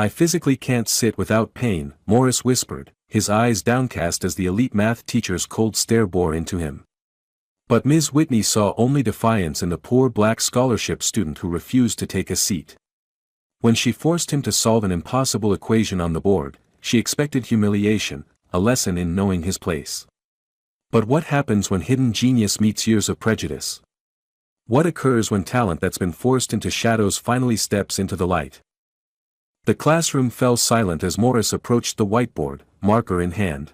I physically can't sit without pain, Morris whispered, his eyes downcast as the elite math teacher's cold stare bore into him. But Ms. Whitney saw only defiance in the poor black scholarship student who refused to take a seat. When she forced him to solve an impossible equation on the board, she expected humiliation, a lesson in knowing his place. But what happens when hidden genius meets years of prejudice? What occurs when talent that's been forced into shadows finally steps into the light? The classroom fell silent as Morris approached the whiteboard, marker in hand.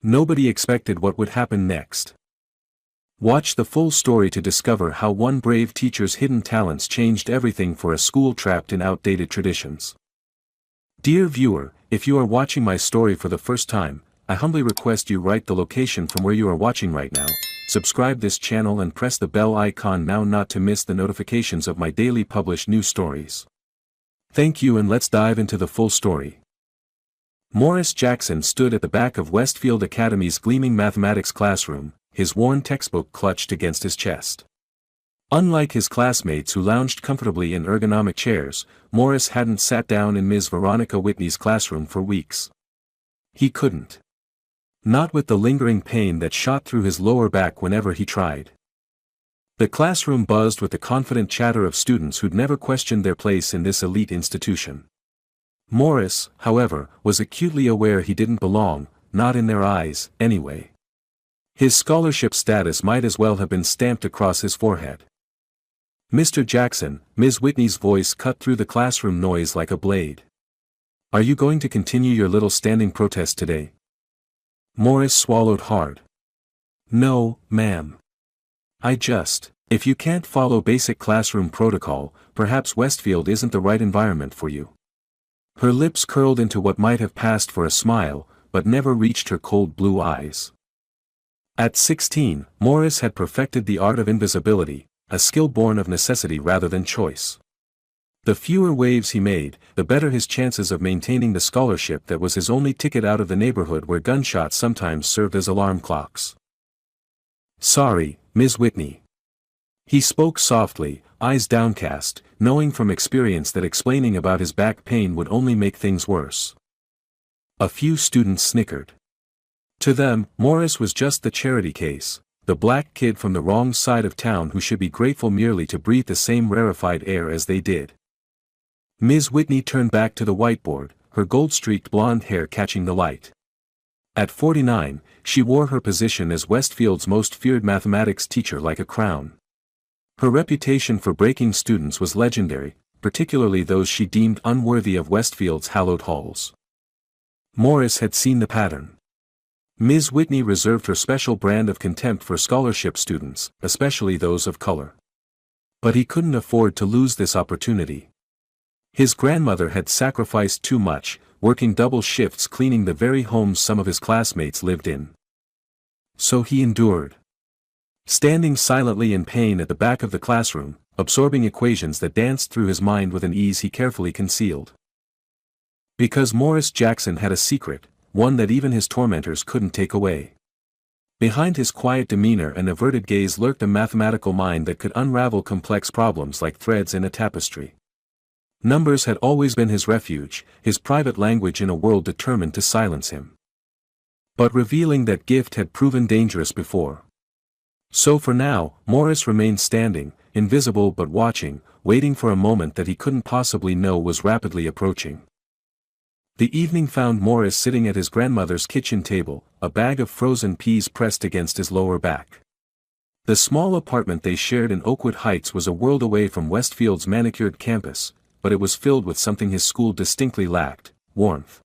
Nobody expected what would happen next. Watch the full story to discover how one brave teacher's hidden talents changed everything for a school trapped in outdated traditions. Dear viewer, if you are watching my story for the first time, I humbly request you write the location from where you are watching right now, subscribe this channel and press the bell icon now not to miss the notifications of my daily published new stories. Thank you, and let's dive into the full story. Morris Jackson stood at the back of Westfield Academy's gleaming mathematics classroom, his worn textbook clutched against his chest. Unlike his classmates who lounged comfortably in ergonomic chairs, Morris hadn't sat down in Ms. Veronica Whitney's classroom for weeks. He couldn't. Not with the lingering pain that shot through his lower back whenever he tried. The classroom buzzed with the confident chatter of students who'd never questioned their place in this elite institution. Morris, however, was acutely aware he didn't belong, not in their eyes, anyway. His scholarship status might as well have been stamped across his forehead. Mr. Jackson, Ms. Whitney's voice cut through the classroom noise like a blade. Are you going to continue your little standing protest today? Morris swallowed hard. No, ma'am. If you can't follow basic classroom protocol, perhaps Westfield isn't the right environment for you. Her lips curled into what might have passed for a smile, but never reached her cold blue eyes. At 16, Morris had perfected the art of invisibility, a skill born of necessity rather than choice. The fewer waves he made, the better his chances of maintaining the scholarship that was his only ticket out of the neighborhood where gunshots sometimes served as alarm clocks. Sorry, Ms. Whitney. He spoke softly, eyes downcast, knowing from experience that explaining about his back pain would only make things worse. A few students snickered. To them, Morris was just the charity case, the black kid from the wrong side of town who should be grateful merely to breathe the same rarefied air as they did. Ms. Whitney turned back to the whiteboard, her gold-streaked blonde hair catching the light. At 49, she wore her position as Westfield's most feared mathematics teacher like a crown. Her reputation for breaking students was legendary, particularly those she deemed unworthy of Westfield's hallowed halls. Morris had seen the pattern. Ms. Whitney reserved her special brand of contempt for scholarship students, especially those of color. But he couldn't afford to lose this opportunity. His grandmother had sacrificed too much, working double shifts cleaning the very homes some of his classmates lived in. So he endured. Standing silently in pain at the back of the classroom, absorbing equations that danced through his mind with an ease he carefully concealed. Because Morris Jackson had a secret, one that even his tormentors couldn't take away. Behind his quiet demeanor and averted gaze lurked a mathematical mind that could unravel complex problems like threads in a tapestry. Numbers had always been his refuge, his private language in a world determined to silence him. But revealing that gift had proven dangerous before. So for now, Morris remained standing, invisible but watching, waiting for a moment that he couldn't possibly know was rapidly approaching. The evening found Morris sitting at his grandmother's kitchen table, a bag of frozen peas pressed against his lower back. The small apartment they shared in Oakwood Heights was a world away from Westfield's manicured campus, but it was filled with something his school distinctly lacked: warmth.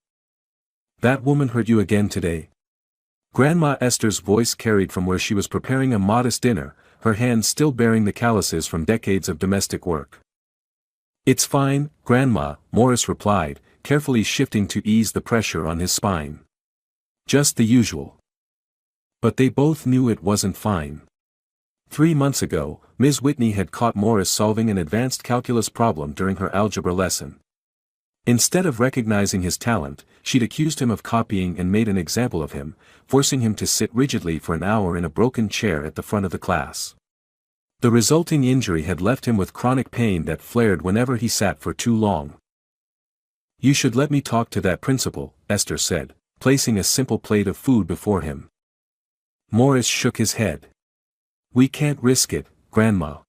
That woman hurt you again today? Grandma Esther's voice carried from where she was preparing a modest dinner, her hands still bearing the calluses from decades of domestic work. It's fine, Grandma, Morris replied, carefully shifting to ease the pressure on his spine. Just the usual. But they both knew it wasn't fine. 3 months ago, Ms. Whitney had caught Morris solving an advanced calculus problem during her algebra lesson. Instead of recognizing his talent, she'd accused him of copying and made an example of him, forcing him to sit rigidly for an hour in a broken chair at the front of the class. The resulting injury had left him with chronic pain that flared whenever he sat for too long. You should let me talk to that principal, Esther said, placing a simple plate of food before him. Morris shook his head. We can't risk it, Grandma.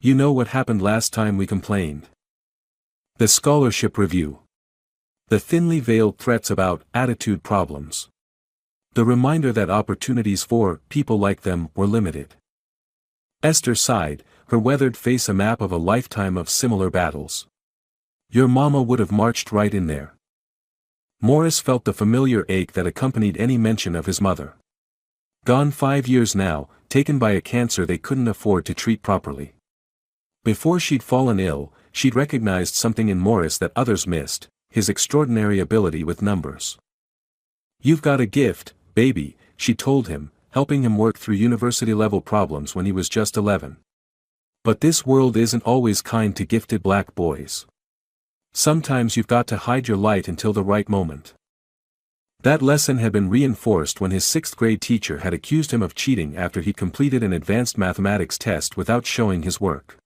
You know what happened last time we complained. The scholarship review. The thinly veiled threats about attitude problems. The reminder that opportunities for people like them were limited. Esther sighed, her weathered face a map of a lifetime of similar battles. Your mama would have marched right in there. Morris felt the familiar ache that accompanied any mention of his mother. Gone 5 years now, taken by a cancer they couldn't afford to treat properly. Before she'd fallen ill, she'd recognized something in Morris that others missed, his extraordinary ability with numbers. You've got a gift, baby, she told him, helping him work through university-level problems when he was just 11. But this world isn't always kind to gifted black boys. Sometimes you've got to hide your light until the right moment. That lesson had been reinforced when his 6th-grade teacher had accused him of cheating after he'd completed an advanced mathematics test without showing his work.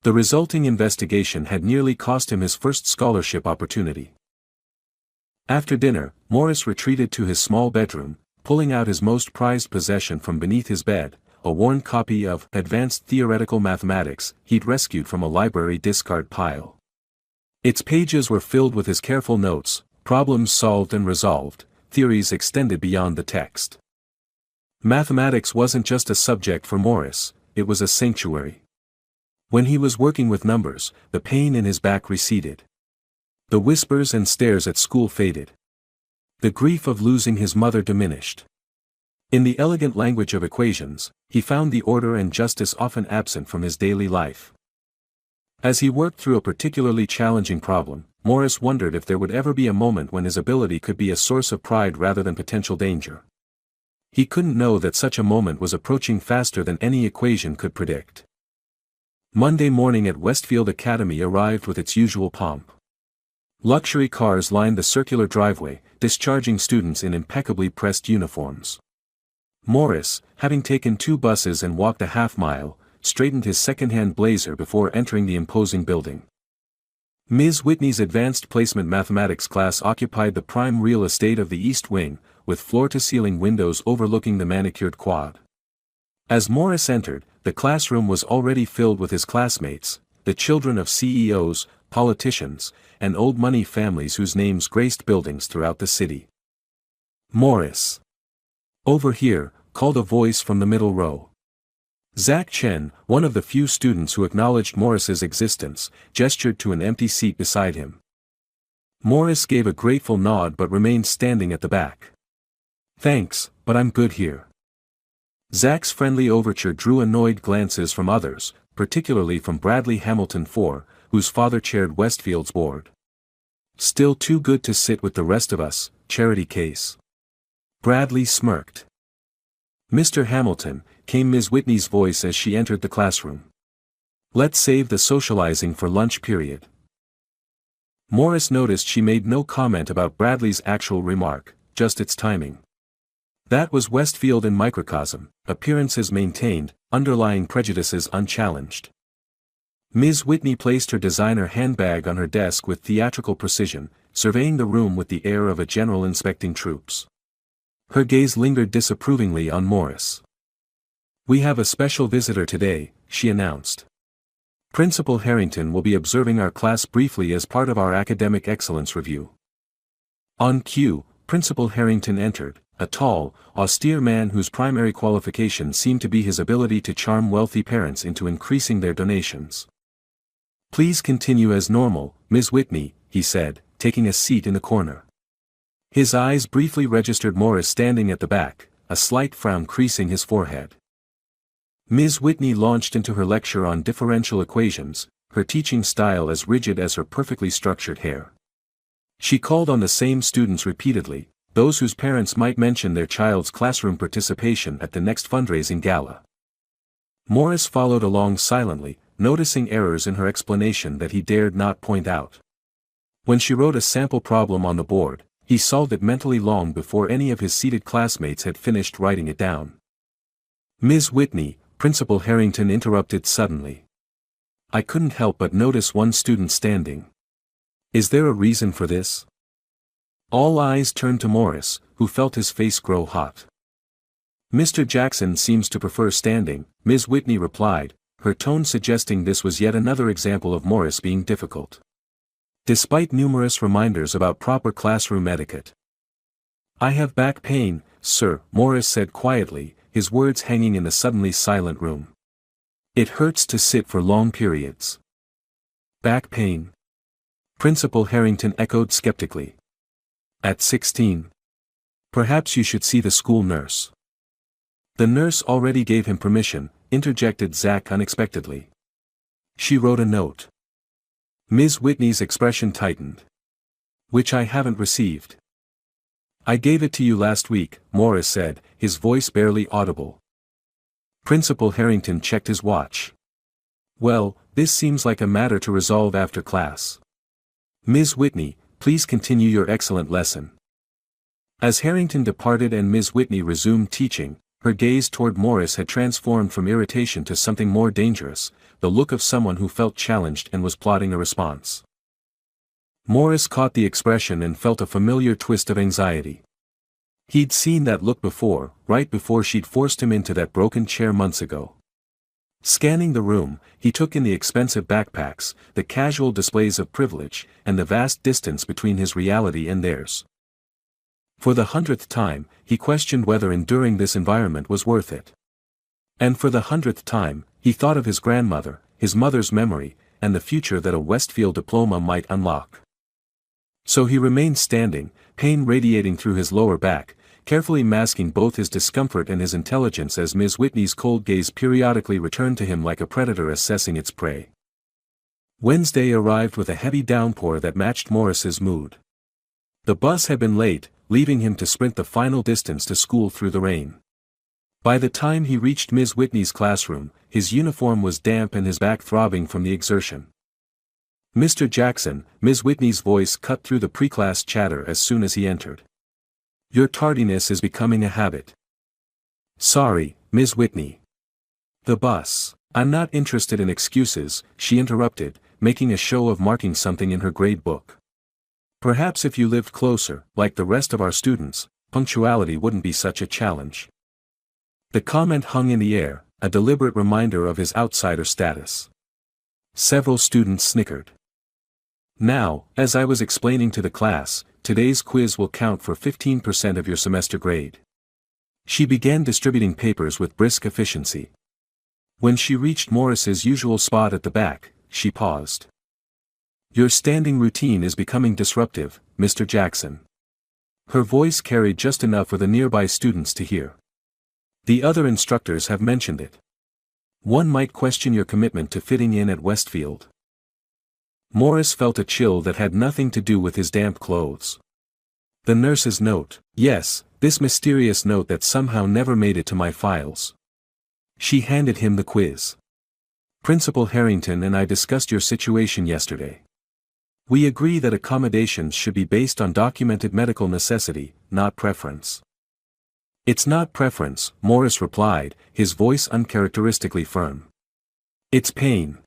The resulting investigation had nearly cost him his first scholarship opportunity. After dinner, Morris retreated to his small bedroom, pulling out his most prized possession from beneath his bed, a worn copy of Advanced Theoretical Mathematics he'd rescued from a library discard pile. Its pages were filled with his careful notes, problems solved and resolved, theories extended beyond the text. Mathematics wasn't just a subject for Morris, it was a sanctuary. When he was working with numbers, the pain in his back receded. The whispers and stares at school faded. The grief of losing his mother diminished. In the elegant language of equations, he found the order and justice often absent from his daily life. As he worked through a particularly challenging problem, Morris wondered if there would ever be a moment when his ability could be a source of pride rather than potential danger. He couldn't know that such a moment was approaching faster than any equation could predict. Monday morning at Westfield Academy arrived with its usual pomp. Luxury cars lined the circular driveway, discharging students in impeccably pressed uniforms. Morris, having taken 2 buses and walked a half-mile, straightened his second-hand blazer before entering the imposing building. Ms. Whitney's advanced placement mathematics class occupied the prime real estate of the East Wing, with floor-to-ceiling windows overlooking the manicured quad. As Morris entered, the classroom was already filled with his classmates, the children of CEOs, politicians, and old money families whose names graced buildings throughout the city. Morris. Over here, called a voice from the middle row. Zach Chen, one of the few students who acknowledged Morris's existence, gestured to an empty seat beside him. Morris gave a grateful nod but remained standing at the back. Thanks, but I'm good here. Zach's friendly overture drew annoyed glances from others, particularly from Bradley Hamilton IV, whose father chaired Westfield's board. Still too good to sit with the rest of us, charity case. Bradley smirked. Mr. Hamilton, came Ms. Whitney's voice as she entered the classroom. Let's save the socializing for lunch period. Morris noticed she made no comment about Bradley's actual remark, just its timing. That was Westfield in microcosm, appearances maintained, underlying prejudices unchallenged. Ms. Whitney placed her designer handbag on her desk with theatrical precision, surveying the room with the air of a general inspecting troops. Her gaze lingered disapprovingly on Morris. We have a special visitor today, she announced. Principal Harrington will be observing our class briefly as part of our academic excellence review. On cue, Principal Harrington entered, a tall, austere man whose primary qualification seemed to be his ability to charm wealthy parents into increasing their donations. Please continue as normal, Ms. Whitney, he said, taking a seat in the corner. His eyes briefly registered Morris standing at the back, a slight frown creasing his forehead. Ms. Whitney launched into her lecture on differential equations, her teaching style as rigid as her perfectly structured hair. She called on the same students repeatedly, those whose parents might mention their child's classroom participation at the next fundraising gala. Morris followed along silently, noticing errors in her explanation that he dared not point out. When she wrote a sample problem on the board, he solved it mentally long before any of his seated classmates had finished writing it down. Ms. Whitney, Principal Harrington interrupted suddenly. I couldn't help but notice one student standing. Is there a reason for this? All eyes turned to Morris, who felt his face grow hot. Mr. Jackson seems to prefer standing, Ms. Whitney replied, her tone suggesting this was yet another example of Morris being difficult. Despite numerous reminders about proper classroom etiquette. I have back pain, sir, Morris said quietly, his words hanging in the suddenly silent room. It hurts to sit for long periods. Back pain? Principal Harrington echoed skeptically. At 16. Perhaps you should see the school nurse. The nurse already gave him permission, interjected Zach unexpectedly. She wrote a note. Ms. Whitney's expression tightened. Which I haven't received. I gave it to you last week, Morris said, his voice barely audible. Principal Harrington checked his watch. Well, this seems like a matter to resolve after class. Ms. Whitney, please continue your excellent lesson. As Harrington departed and Ms. Whitney resumed teaching, her gaze toward Morris had transformed from irritation to something more dangerous, the look of someone who felt challenged and was plotting a response. Morris caught the expression and felt a familiar twist of anxiety. He'd seen that look before, right before she'd forced him into that broken chair months ago. Scanning the room, he took in the expensive backpacks, the casual displays of privilege, and the vast distance between his reality and theirs. For the 100th time, he questioned whether enduring this environment was worth it. And for the 100th time, he thought of his grandmother, his mother's memory, and the future that a Westfield diploma might unlock. So he remained standing, pain radiating through his lower back, carefully masking both his discomfort and his intelligence as Ms. Whitney's cold gaze periodically returned to him like a predator assessing its prey. Wednesday arrived with a heavy downpour that matched Morris's mood. The bus had been late, leaving him to sprint the final distance to school through the rain. By the time he reached Ms. Whitney's classroom, his uniform was damp and his back throbbing from the exertion. Mr. Jackson, Ms. Whitney's voice cut through the pre-class chatter as soon as he entered. Your tardiness is becoming a habit. Sorry, Ms. Whitney. The bus. I'm not interested in excuses, she interrupted, making a show of marking something in her grade book. Perhaps if you lived closer, like the rest of our students, punctuality wouldn't be such a challenge. The comment hung in the air, a deliberate reminder of his outsider status. Several students snickered. Now, as I was explaining to the class, today's quiz will count for 15% of your semester grade. She began distributing papers with brisk efficiency. When she reached Morris's usual spot at the back, she paused. Your standing routine is becoming disruptive, Mr. Jackson. Her voice carried just enough for the nearby students to hear. The other instructors have mentioned it. One might question your commitment to fitting in at Westfield. Morris felt a chill that had nothing to do with his damp clothes. The nurse's note, yes, this mysterious note that somehow never made it to my files. She handed him the quiz. Principal Harrington and I discussed your situation yesterday. We agree that accommodations should be based on documented medical necessity, not preference. It's not preference, Morris replied, his voice uncharacteristically firm. It's pain.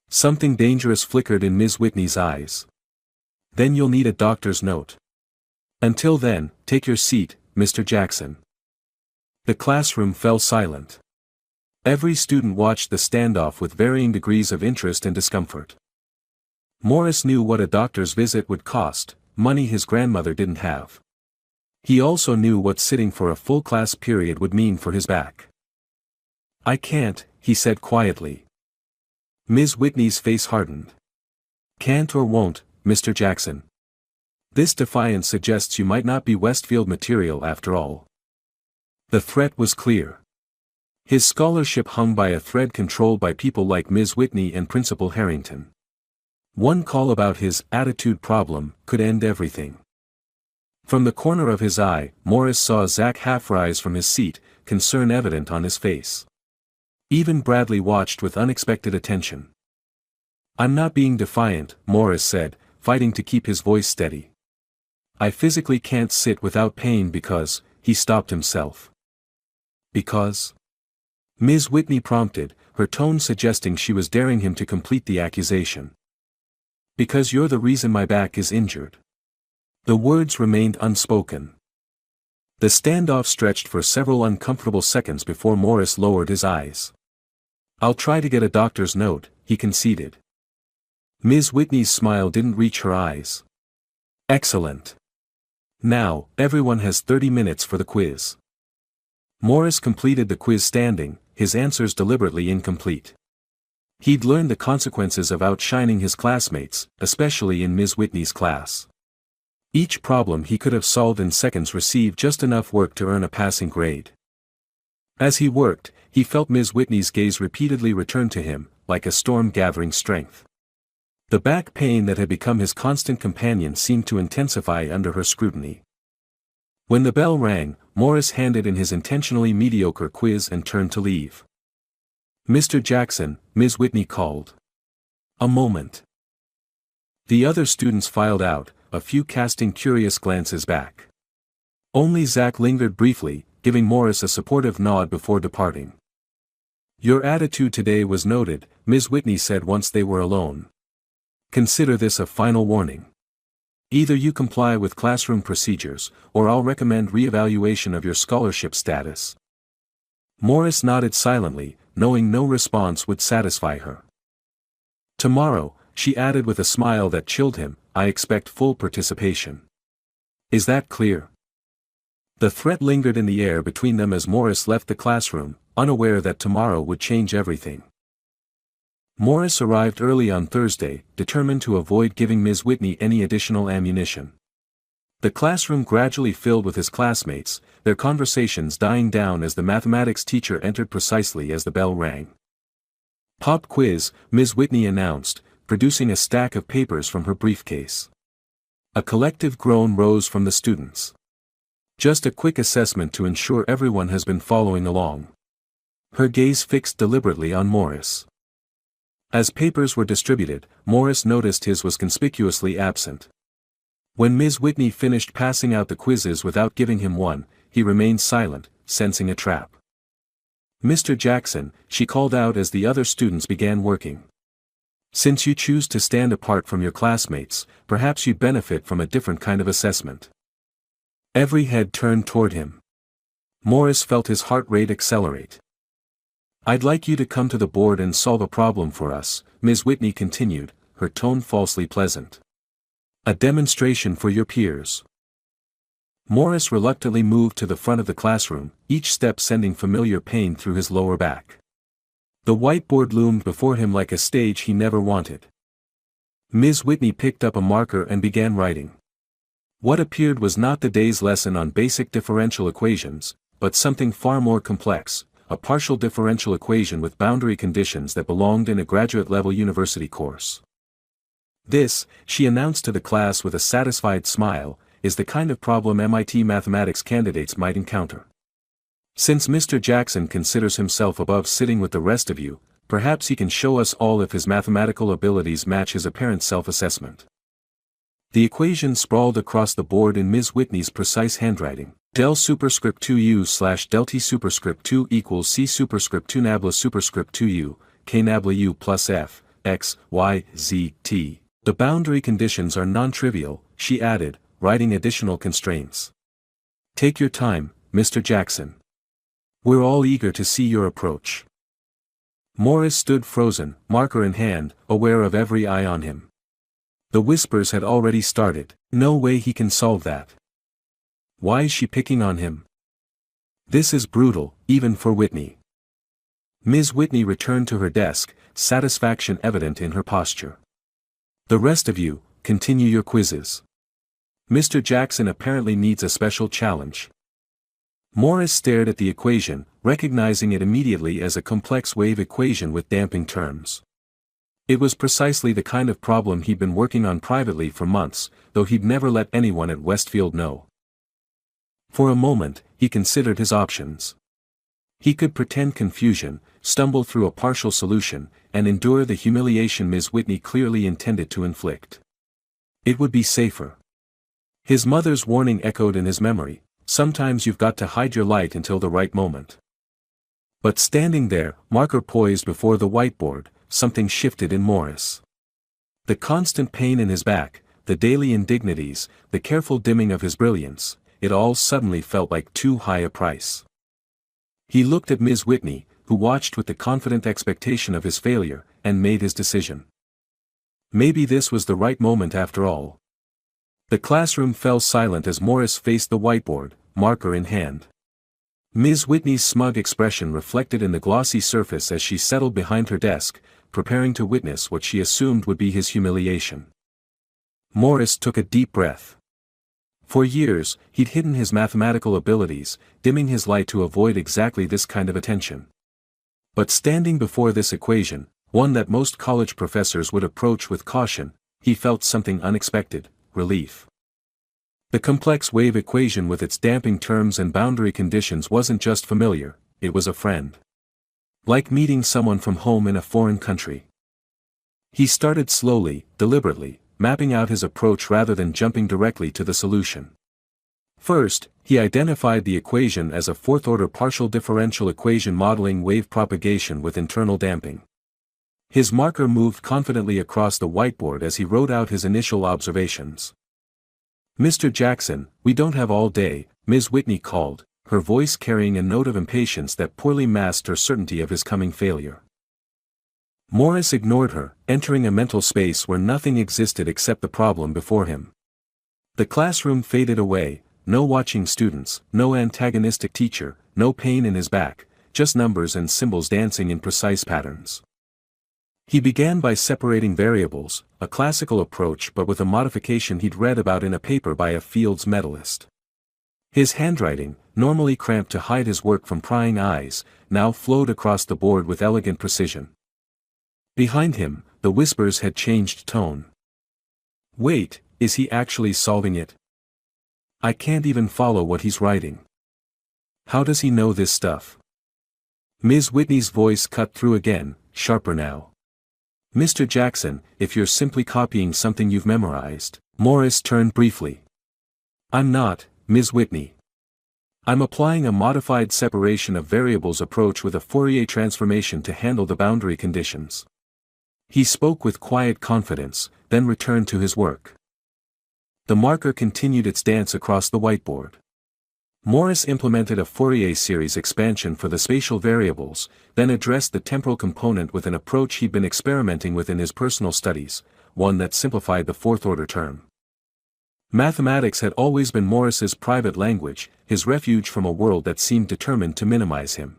Something dangerous flickered in Ms. Whitney's eyes. Then you'll need a doctor's note. Until then, take your seat, Mr. Jackson. The classroom fell silent. Every student watched the standoff with varying degrees of interest and discomfort. Morris knew what a doctor's visit would cost, money his grandmother didn't have. He also knew what sitting for a full class period would mean for his back. I can't, he said quietly. Ms. Whitney's face hardened. Can't or won't, Mr. Jackson. This defiance suggests you might not be Westfield material after all. The threat was clear. His scholarship hung by a thread controlled by people like Ms. Whitney and Principal Harrington. One call about his attitude problem could end everything. From the corner of his eye, Morris saw Zach half rise from his seat, concern evident on his face. Even Bradley watched with unexpected attention. I'm not being defiant, Morris said, fighting to keep his voice steady. I physically can't sit without pain because, he stopped himself. Because? Ms. Whitney prompted, her tone suggesting she was daring him to complete the accusation. Because you're the reason my back is injured. The words remained unspoken. The standoff stretched for several uncomfortable seconds before Morris lowered his eyes. I'll try to get a doctor's note, he conceded. Ms. Whitney's smile didn't reach her eyes. Excellent. Now, everyone has 30 minutes for the quiz. Morris completed the quiz standing, his answers deliberately incomplete. He'd learned the consequences of outshining his classmates, especially in Ms. Whitney's class. Each problem he could have solved in seconds received just enough work to earn a passing grade. As he worked, he felt Ms. Whitney's gaze repeatedly return to him, like a storm gathering strength. The back pain that had become his constant companion seemed to intensify under her scrutiny. When the bell rang, Morris handed in his intentionally mediocre quiz and turned to leave. Mr. Jackson, Ms. Whitney called. A moment. The other students filed out, a few casting curious glances back. Only Zach lingered briefly, giving Morris a supportive nod before departing. Your attitude today was noted, Ms. Whitney said once they were alone. Consider this a final warning. Either you comply with classroom procedures, or I'll recommend re-evaluation of your scholarship status. Morris nodded silently, knowing no response would satisfy her. Tomorrow, she added with a smile that chilled him, I expect full participation. Is that clear? The threat lingered in the air between them as Morris left the classroom, unaware that tomorrow would change everything. Morris arrived early on Thursday, determined to avoid giving Ms. Whitney any additional ammunition. The classroom gradually filled with his classmates, their conversations dying down as the mathematics teacher entered precisely as the bell rang. Pop quiz, Ms. Whitney announced, producing a stack of papers from her briefcase. A collective groan rose from the students. Just a quick assessment to ensure everyone has been following along. Her gaze fixed deliberately on Morris. As papers were distributed, Morris noticed his was conspicuously absent. When Ms. Whitney finished passing out the quizzes without giving him one, he remained silent, sensing a trap. Mr. Jackson, she called out as the other students began working. Since you choose to stand apart from your classmates, perhaps you'd benefit from a different kind of assessment. Every head turned toward him. Morris felt his heart rate accelerate. I'd like you to come to the board and solve a problem for us, Ms. Whitney continued, her tone falsely pleasant. A demonstration for your peers. Morris reluctantly moved to the front of the classroom, each step sending familiar pain through his lower back. The whiteboard loomed before him like a stage he never wanted. Ms. Whitney picked up a marker and began writing. What appeared was not the day's lesson on basic differential equations, but something far more complex, a partial differential equation with boundary conditions that belonged in a graduate-level university course. This, she announced to the class with a satisfied smile, is the kind of problem MIT mathematics candidates might encounter. Since Mr. Jackson considers himself above sitting with the rest of you, perhaps he can show us all if his mathematical abilities match his apparent self-assessment. The equation sprawled across the board in Ms. Whitney's precise handwriting. Del superscript 2u slash del t superscript 2 equals c superscript 2 nabla superscript 2u, k nabla u plus f, x, y, z, t. The boundary conditions are non-trivial, she added, writing additional constraints. Take your time, Mr. Jackson. We're all eager to see your approach. Morris stood frozen, marker in hand, aware of every eye on him. The whispers had already started. No way he can solve that. Why is she picking on him? This is brutal, even for Whitney. Ms. Whitney returned to her desk, satisfaction evident in her posture. The rest of you, continue your quizzes. Mr. Jackson apparently needs a special challenge. Morris stared at the equation, recognizing it immediately as a complex wave equation with damping terms. It was precisely the kind of problem he'd been working on privately for months, though he'd never let anyone at Westfield know. For a moment, he considered his options. He could pretend confusion, stumble through a partial solution, and endure the humiliation Ms. Whitney clearly intended to inflict. It would be safer. His mother's warning echoed in his memory, sometimes you've got to hide your light until the right moment. But standing there, marker poised before the whiteboard, something shifted in Morris. The constant pain in his back, the daily indignities, the careful dimming of his brilliance, it all suddenly felt like too high a price. He looked at Ms. Whitney, who watched with the confident expectation of his failure, and made his decision. Maybe this was the right moment after all. The classroom fell silent as Morris faced the whiteboard, marker in hand. Ms. Whitney's smug expression reflected in the glossy surface as she settled behind her desk, preparing to witness what she assumed would be his humiliation. Morris took a deep breath. For years, he'd hidden his mathematical abilities, dimming his light to avoid exactly this kind of attention. But standing before this equation, one that most college professors would approach with caution, he felt something unexpected: relief. The complex wave equation with its damping terms and boundary conditions wasn't just familiar, it was a friend. Like meeting someone from home in a foreign country. He started slowly, deliberately, mapping out his approach rather than jumping directly to the solution. First, he identified the equation as a fourth-order partial differential equation modeling wave propagation with internal damping. His marker moved confidently across the whiteboard as he wrote out his initial observations. "Mr. Jackson, we don't have all day," Ms. Whitney called, her voice carrying a note of impatience that poorly masked her certainty of his coming failure. Morris ignored her, entering a mental space where nothing existed except the problem before him. The classroom faded away, no watching students, no antagonistic teacher, no pain in his back, just numbers and symbols dancing in precise patterns. He began by separating variables, a classical approach but with a modification he'd read about in a paper by a Fields medalist. His handwriting, normally cramped to hide his work from prying eyes, now flowed across the board with elegant precision. Behind him, the whispers had changed tone. "Wait, is he actually solving it? I can't even follow what he's writing. How does he know this stuff?" Ms. Whitney's voice cut through again, sharper now. "Mr. Jackson, if you're simply copying something you've memorized." Morris turned briefly. "I'm not, Ms. Whitney. I'm applying a modified separation of variables approach with a Fourier transformation to handle the boundary conditions." He spoke with quiet confidence, then returned to his work. The marker continued its dance across the whiteboard. Morris implemented a Fourier series expansion for the spatial variables, then addressed the temporal component with an approach he'd been experimenting with in his personal studies, one that simplified the fourth-order term. Mathematics had always been Morris's private language, his refuge from a world that seemed determined to minimize him.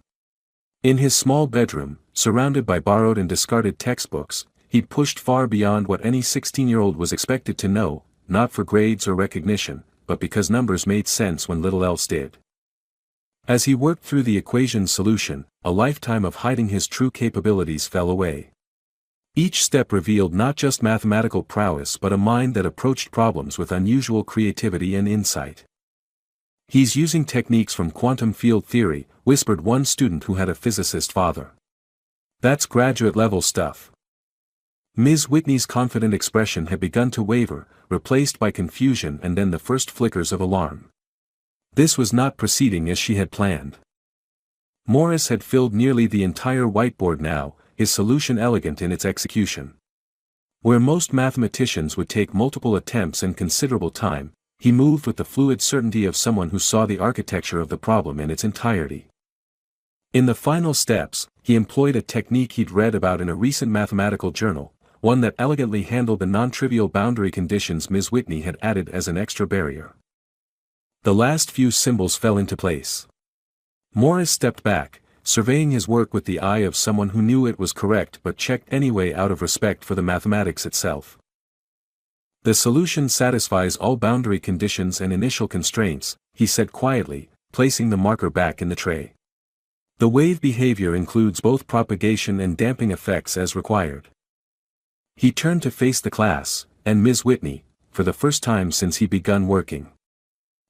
In his small bedroom, surrounded by borrowed and discarded textbooks, he'd pushed far beyond what any 16-year-old was expected to know, not for grades or recognition, but because numbers made sense when little else did. As he worked through the equation's solution, a lifetime of hiding his true capabilities fell away. Each step revealed not just mathematical prowess but a mind that approached problems with unusual creativity and insight. "He's using techniques from quantum field theory," whispered one student who had a physicist father. "That's graduate-level stuff." Ms. Whitney's confident expression had begun to waver, replaced by confusion and then the first flickers of alarm. This was not proceeding as she had planned. Morris had filled nearly the entire whiteboard now, his solution elegant in its execution. Where most mathematicians would take multiple attempts and considerable time, he moved with the fluid certainty of someone who saw the architecture of the problem in its entirety. In the final steps, he employed a technique he'd read about in a recent mathematical journal, one that elegantly handled the non-trivial boundary conditions Ms. Whitney had added as an extra barrier. The last few symbols fell into place. Morris stepped back, surveying his work with the eye of someone who knew it was correct but checked anyway out of respect for the mathematics itself. "The solution satisfies all boundary conditions and initial constraints," he said quietly, placing the marker back in the tray. "The wave behavior includes both propagation and damping effects as required." He turned to face the class, and Ms. Whitney, for the first time since he begun working.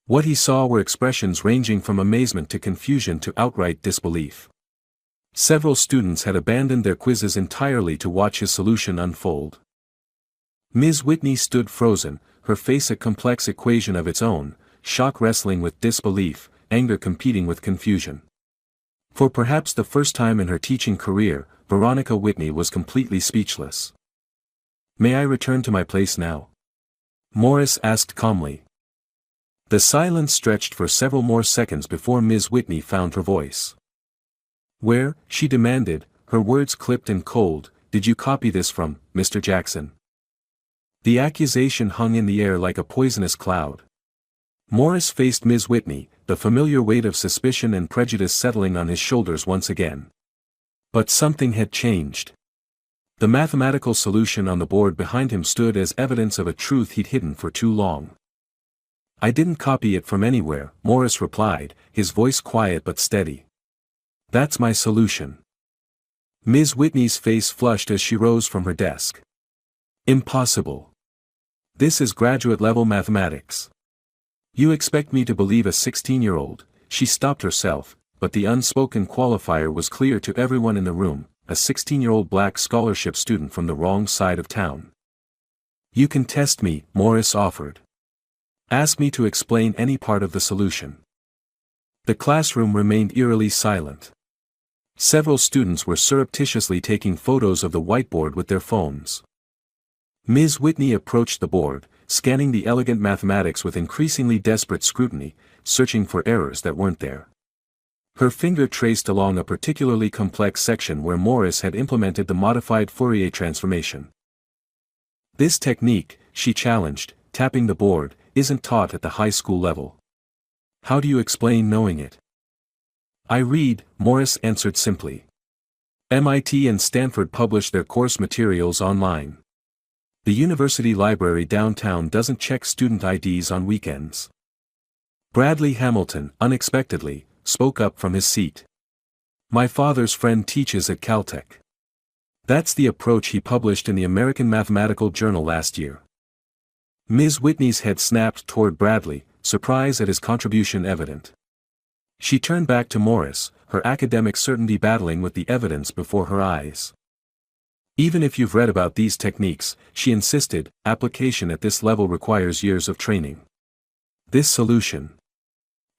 What he saw were expressions ranging from amazement to confusion to outright disbelief. Several students had abandoned their quizzes entirely to watch his solution unfold. Ms. Whitney stood frozen, her face a complex equation of its own, shock wrestling with disbelief, anger competing with confusion. For perhaps the first time in her teaching career, Veronica Whitney was completely speechless. May I return to my place now? Morris asked calmly. The silence stretched for several more seconds before Ms. Whitney found her voice. Where, she demanded, her words clipped and cold, did you copy this from, Mr. Jackson? The accusation hung in the air like a poisonous cloud. Morris faced Ms. Whitney, the familiar weight of suspicion and prejudice settling on his shoulders once again. But something had changed. The mathematical solution on the board behind him stood as evidence of a truth he'd hidden for too long. I didn't copy it from anywhere, Morris replied, his voice quiet but steady. That's my solution. Ms. Whitney's face flushed as she rose from her desk. Impossible. This is graduate-level mathematics. You expect me to believe a 16-year-old, she stopped herself, but the unspoken qualifier was clear to everyone in the room, a 16-year-old black scholarship student from the wrong side of town. You can test me, Morris offered. Ask me to explain any part of the solution. The classroom remained eerily silent. Several students were surreptitiously taking photos of the whiteboard with their phones. Ms. Whitney approached the board, scanning the elegant mathematics with increasingly desperate scrutiny, searching for errors that weren't there. Her finger traced along a particularly complex section where Morris had implemented the modified Fourier transformation. This technique, she challenged, tapping the board, isn't taught at the high school level. How do you explain knowing it? I read, Morris answered simply. MIT and Stanford publish their course materials online. The university library downtown doesn't check student IDs on weekends. Bradley Hamilton, unexpectedly, spoke up from his seat. My father's friend teaches at Caltech. That's the approach he published in the American Mathematical Journal last year. Ms. Whitney's head snapped toward Bradley, surprise at his contribution evident. She turned back to Morris, her academic certainty battling with the evidence before her eyes. Even if you've read about these techniques, she insisted, application at this level requires years of training. This solution.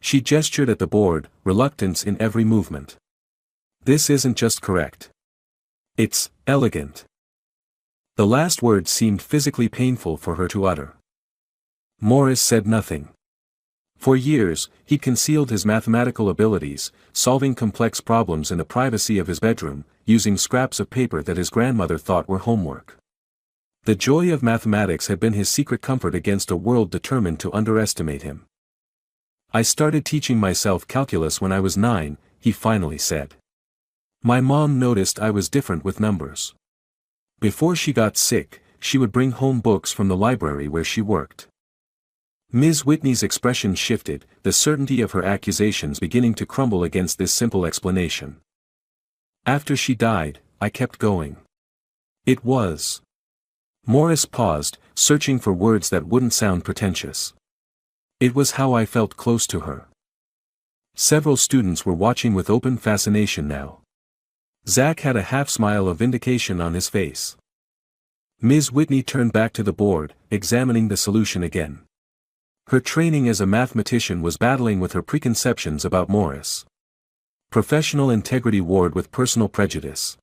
She gestured at the board, reluctance in every movement. This isn't just correct. It's elegant. The last word seemed physically painful for her to utter. Morris said nothing. For years, he'd concealed his mathematical abilities, solving complex problems in the privacy of his bedroom, using scraps of paper that his grandmother thought were homework. The joy of mathematics had been his secret comfort against a world determined to underestimate him. I started teaching myself calculus when I was 9, he finally said. My mom noticed I was different with numbers. Before she got sick, she would bring home books from the library where she worked. Ms. Whitney's expression shifted, the certainty of her accusations beginning to crumble against this simple explanation. After she died, I kept going. It was. Morris paused, searching for words that wouldn't sound pretentious. It was how I felt close to her. Several students were watching with open fascination now. Zach had a half-smile of vindication on his face. Ms. Whitney turned back to the board, examining the solution again. Her training as a mathematician was battling with her preconceptions about Morris. Professional integrity warred with personal prejudice.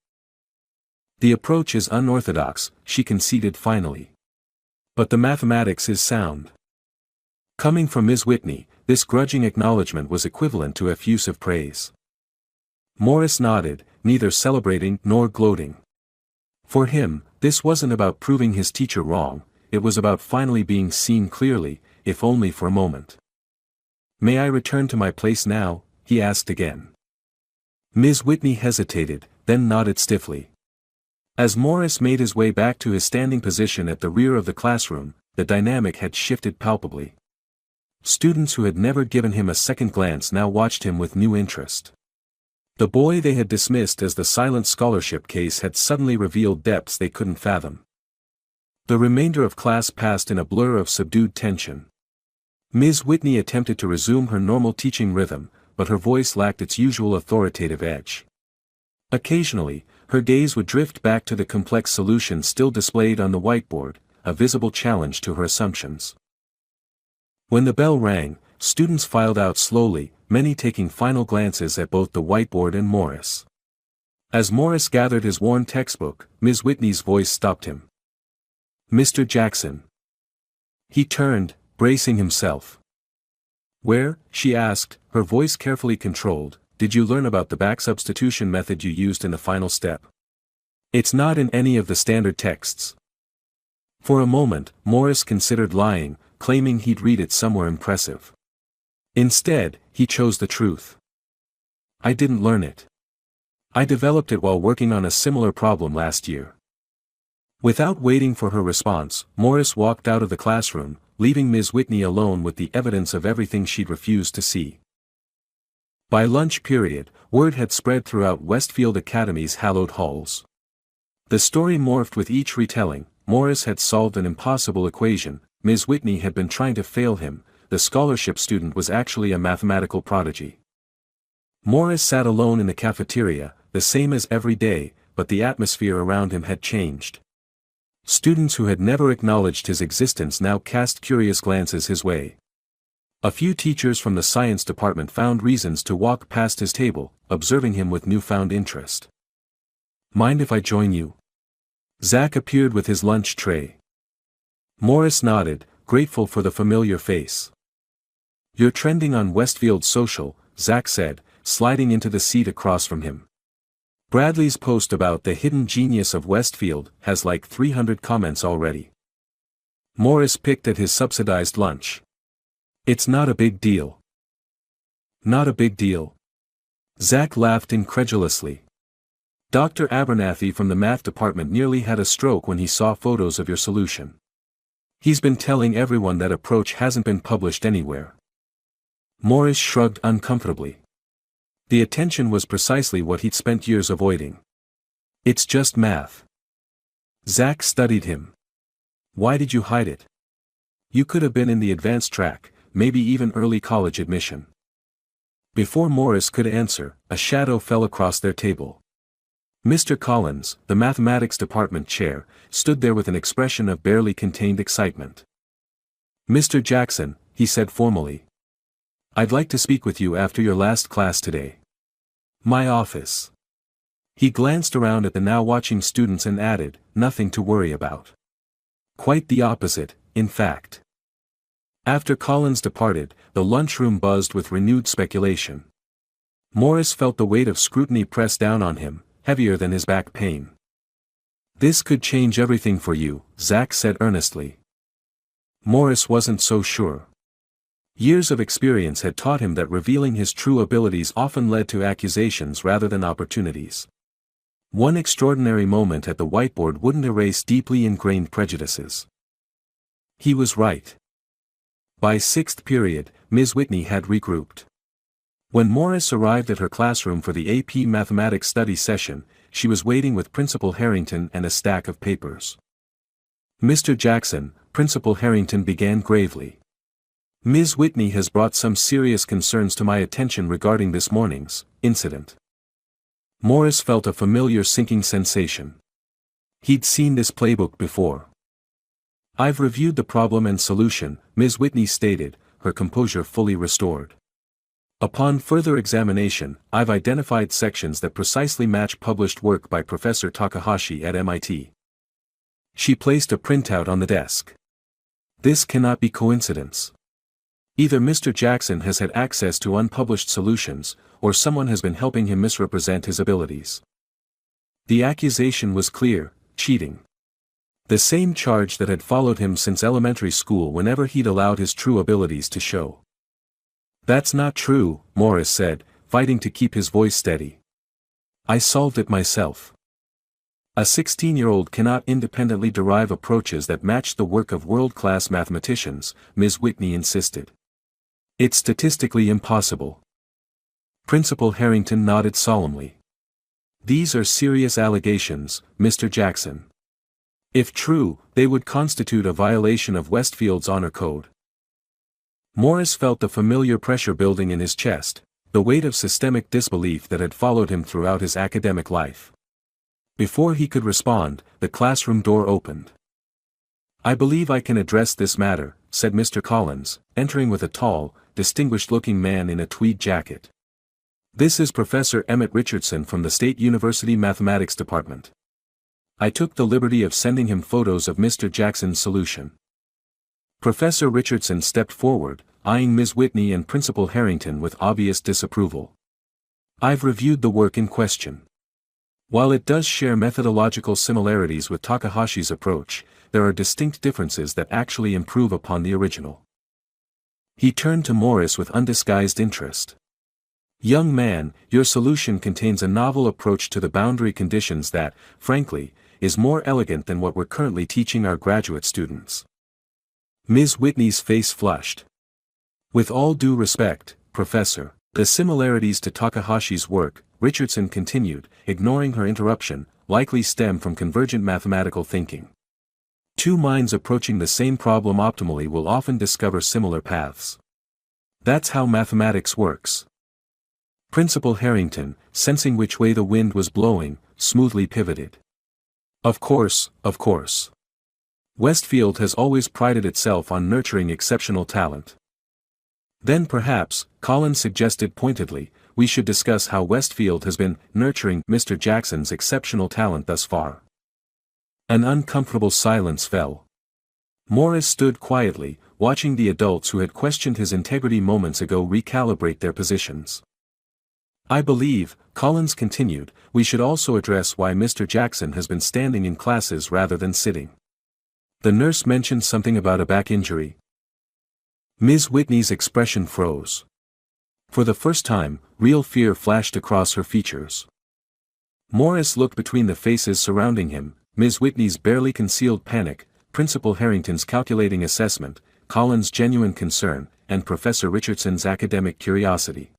The approach is unorthodox, she conceded finally. But the mathematics is sound. Coming from Ms. Whitney, this grudging acknowledgement was equivalent to effusive praise. Morris nodded, neither celebrating nor gloating. For him, this wasn't about proving his teacher wrong, it was about finally being seen clearly, if only for a moment. May I return to my place now? He asked again. Ms. Whitney hesitated, then nodded stiffly. As Morris made his way back to his standing position at the rear of the classroom, the dynamic had shifted palpably. Students who had never given him a second glance now watched him with new interest. The boy they had dismissed as the silent scholarship case had suddenly revealed depths they couldn't fathom. The remainder of class passed in a blur of subdued tension. Ms. Whitney attempted to resume her normal teaching rhythm, but her voice lacked its usual authoritative edge. Occasionally, her gaze would drift back to the complex solution still displayed on the whiteboard, a visible challenge to her assumptions. When the bell rang, students filed out slowly, many taking final glances at both the whiteboard and Morris. As Morris gathered his worn textbook, Ms. Whitney's voice stopped him. Mr. Jackson. He turned, bracing himself. Where, she asked, her voice carefully controlled, did you learn about the back substitution method you used in the final step? It's not in any of the standard texts. For a moment, Morris considered lying, claiming he'd read it somewhere impressive. Instead, he chose the truth. I didn't learn it. I developed it while working on a similar problem last year. Without waiting for her response, Morris walked out of the classroom, leaving Ms. Whitney alone with the evidence of everything she'd refused to see. By lunch period, word had spread throughout Westfield Academy's hallowed halls. The story morphed with each retelling. Morris had solved an impossible equation, Ms. Whitney had been trying to fail him, the scholarship student was actually a mathematical prodigy. Morris sat alone in the cafeteria, the same as every day, but the atmosphere around him had changed. Students who had never acknowledged his existence now cast curious glances his way. A few teachers from the science department found reasons to walk past his table, observing him with newfound interest. Mind if I join you? Zach appeared with his lunch tray. Morris nodded, grateful for the familiar face. You're trending on Westfield Social, Zach said, sliding into the seat across from him. Bradley's post about the hidden genius of Westfield has like 300 comments already. Morris picked at his subsidized lunch. It's not a big deal. Not a big deal. Zach laughed incredulously. Dr. Abernathy from the math department nearly had a stroke when he saw photos of your solution. He's been telling everyone that approach hasn't been published anywhere. Morris shrugged uncomfortably. The attention was precisely what he'd spent years avoiding. It's just math. Zach studied him. Why did you hide it? You could have been in the advanced track, maybe even early college admission. Before Morris could answer, a shadow fell across their table. Mr. Collins, the mathematics department chair, stood there with an expression of barely contained excitement. Mr. Jackson, he said formally. I'd like to speak with you after your last class today. My office. He glanced around at the now watching students and added, nothing to worry about. Quite the opposite, in fact. After Collins departed, the lunchroom buzzed with renewed speculation. Morris felt the weight of scrutiny press down on him, heavier than his back pain. This could change everything for you, Zach said earnestly. Morris wasn't so sure. Years of experience had taught him that revealing his true abilities often led to accusations rather than opportunities. One extraordinary moment at the whiteboard wouldn't erase deeply ingrained prejudices. He was right. By sixth period, Ms. Whitney had regrouped. When Morris arrived at her classroom for the AP Mathematics study session, she was waiting with Principal Harrington and a stack of papers. Mr. Jackson, Principal Harrington began gravely. Ms. Whitney has brought some serious concerns to my attention regarding this morning's incident. Morris felt a familiar sinking sensation. He'd seen this playbook before. I've reviewed the problem and solution, Ms. Whitney stated, her composure fully restored. Upon further examination, I've identified sections that precisely match published work by Professor Takahashi at MIT. She placed a printout on the desk. This cannot be coincidence. Either Mr. Jackson has had access to unpublished solutions, or someone has been helping him misrepresent his abilities. The accusation was clear, cheating. The same charge that had followed him since elementary school whenever he'd allowed his true abilities to show. That's not true, Morris said, fighting to keep his voice steady. I solved it myself. A 16-year-old cannot independently derive approaches that match the work of world-class mathematicians, Ms. Whitney insisted. It's statistically impossible. Principal Harrington nodded solemnly. These are serious allegations, Mr. Jackson. If true, they would constitute a violation of Westfield's honor code. Morris felt the familiar pressure building in his chest, the weight of systemic disbelief that had followed him throughout his academic life. Before he could respond, the classroom door opened. I believe I can address this matter, said Mr. Collins, entering with a tall, distinguished-looking man in a tweed jacket. This is Professor Emmett Richardson from the State University Mathematics Department. I took the liberty of sending him photos of Mr. Jackson's solution. Professor Richardson stepped forward, eyeing Ms. Whitney and Principal Harrington with obvious disapproval. I've reviewed the work in question. While it does share methodological similarities with Takahashi's approach, there are distinct differences that actually improve upon the original. He turned to Morris with undisguised interest. Young man, your solution contains a novel approach to the boundary conditions that, frankly, is more elegant than what we're currently teaching our graduate students. Ms. Whitney's face flushed. With all due respect, Professor, the similarities to Takahashi's work, Richardson continued, ignoring her interruption, likely stem from convergent mathematical thinking. Two minds approaching the same problem optimally will often discover similar paths. That's how mathematics works. Principal Harrington, sensing which way the wind was blowing, smoothly pivoted. Of course, of course. Westfield has always prided itself on nurturing exceptional talent. Then perhaps, Collins suggested pointedly, we should discuss how Westfield has been nurturing Mr. Jackson's exceptional talent thus far. An uncomfortable silence fell. Morris stood quietly, watching the adults who had questioned his integrity moments ago recalibrate their positions. I believe, Collins continued, we should also address why Mr. Jackson has been standing in classes rather than sitting. The nurse mentioned something about a back injury. Ms. Whitney's expression froze. For the first time, real fear flashed across her features. Morris looked between the faces surrounding him, Ms. Whitney's barely concealed panic, Principal Harrington's calculating assessment, Collins' genuine concern, and Professor Richardson's academic curiosity.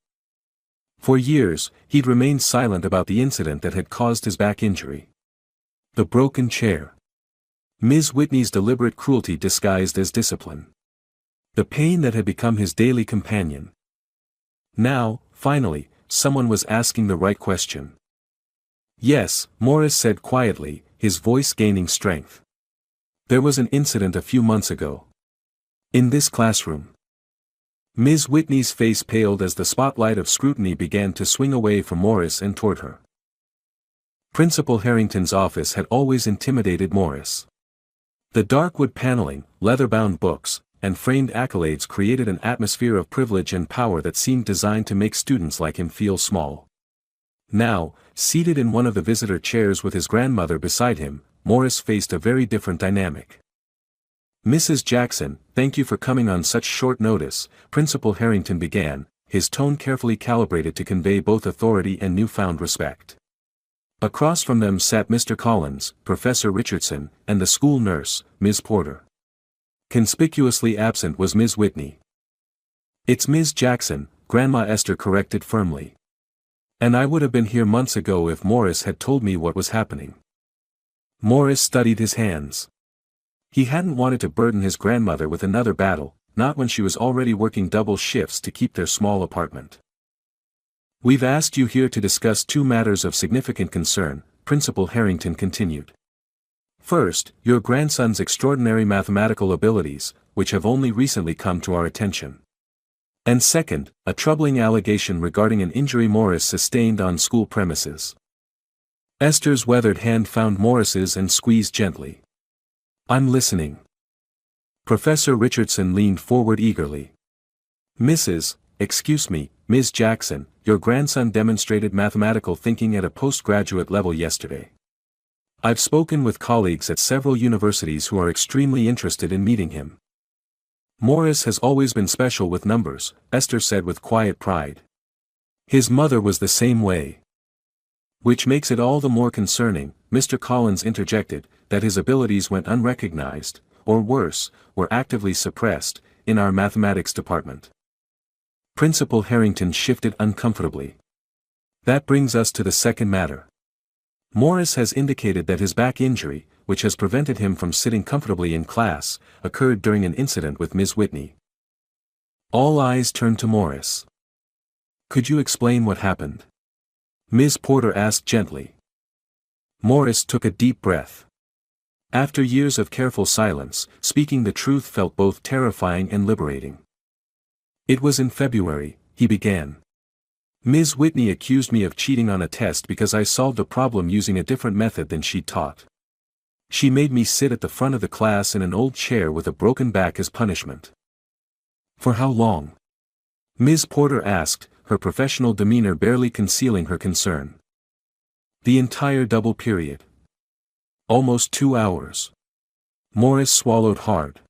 For years, he'd remained silent about the incident that had caused his back injury. The broken chair. Ms. Whitney's deliberate cruelty disguised as discipline. The pain that had become his daily companion. Now, finally, someone was asking the right question. Yes, Morris said quietly, his voice gaining strength. There was an incident a few months ago. In this classroom. Ms. Whitney's face paled as the spotlight of scrutiny began to swing away from Morris and toward her. Principal Harrington's office had always intimidated Morris. The dark wood paneling, leather-bound books, and framed accolades created an atmosphere of privilege and power that seemed designed to make students like him feel small. Now, seated in one of the visitor chairs with his grandmother beside him, Morris faced a very different dynamic. Mrs. Jackson, thank you for coming on such short notice, Principal Harrington began, his tone carefully calibrated to convey both authority and newfound respect. Across from them sat Mr. Collins, Professor Richardson, and the school nurse, Ms. Porter. Conspicuously absent was Ms. Whitney. It's Ms. Jackson, Grandma Esther corrected firmly. And I would have been here months ago if Morris had told me what was happening. Morris studied his hands. He hadn't wanted to burden his grandmother with another battle, not when she was already working double shifts to keep their small apartment. We've asked you here to discuss two matters of significant concern, Principal Harrington continued. First, your grandson's extraordinary mathematical abilities, which have only recently come to our attention. And second, a troubling allegation regarding an injury Morris sustained on school premises. Esther's weathered hand found Morris's and squeezed gently. I'm listening. Professor Richardson leaned forward eagerly. Ms. Jackson, your grandson demonstrated mathematical thinking at a postgraduate level yesterday. I've spoken with colleagues at several universities who are extremely interested in meeting him. Morris has always been special with numbers, Esther said with quiet pride. His mother was the same way. Which makes it all the more concerning, Mr. Collins interjected, that his abilities went unrecognized, or worse, were actively suppressed, in our mathematics department. Principal Harrington shifted uncomfortably. That brings us to the second matter. Morris has indicated that his back injury, which has prevented him from sitting comfortably in class, occurred during an incident with Ms. Whitney. All eyes turned to Morris. Could you explain what happened? Ms. Porter asked gently. Morris took a deep breath. After years of careful silence, speaking the truth felt both terrifying and liberating. It was in February, he began. Ms. Whitney accused me of cheating on a test because I solved a problem using a different method than she'd taught. She made me sit at the front of the class in an old chair with a broken back as punishment. For how long? Ms. Porter asked, her professional demeanor barely concealing her concern. The entire double period. Almost 2 hours. Morris swallowed hard.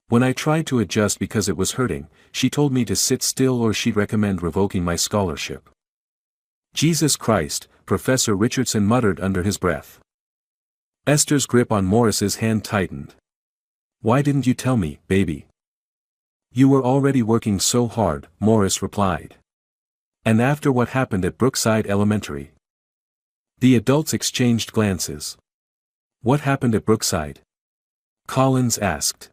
When I tried to adjust because it was hurting, she told me to sit still or she'd recommend revoking my scholarship. Jesus Christ, Professor Richardson muttered under his breath. Esther's grip on Morris's hand tightened. Why didn't you tell me, baby? You were already working so hard, Morris replied. And after what happened at Brookside Elementary? The adults exchanged glances. What happened at Brookside? Collins asked.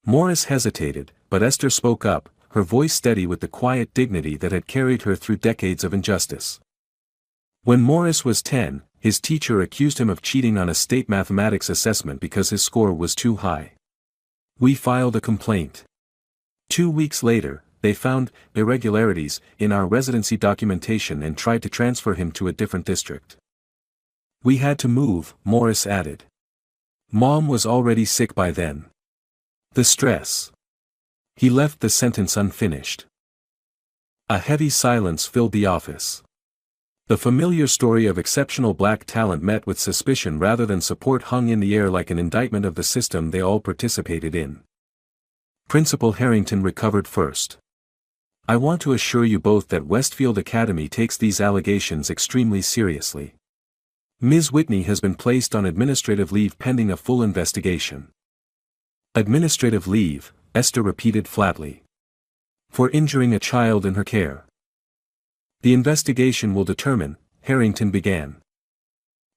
Morris hesitated, but Esther spoke up, her voice steady with the quiet dignity that had carried her through decades of injustice. When Morris was 10, his teacher accused him of cheating on a state mathematics assessment because his score was too high. We filed a complaint. 2 weeks later, they found irregularities in our residency documentation and tried to transfer him to a different district. We had to move, Morris added. Mom was already sick by then. The stress. He left the sentence unfinished. A heavy silence filled the office. The familiar story of exceptional black talent met with suspicion rather than support hung in the air like an indictment of the system they all participated in. Principal Harrington recovered first. I want to assure you both that Westfield Academy takes these allegations extremely seriously. Ms. Whitney has been placed on administrative leave pending a full investigation. Administrative leave, Esther repeated flatly. For injuring a child in her care. The investigation will determine, Harrington began.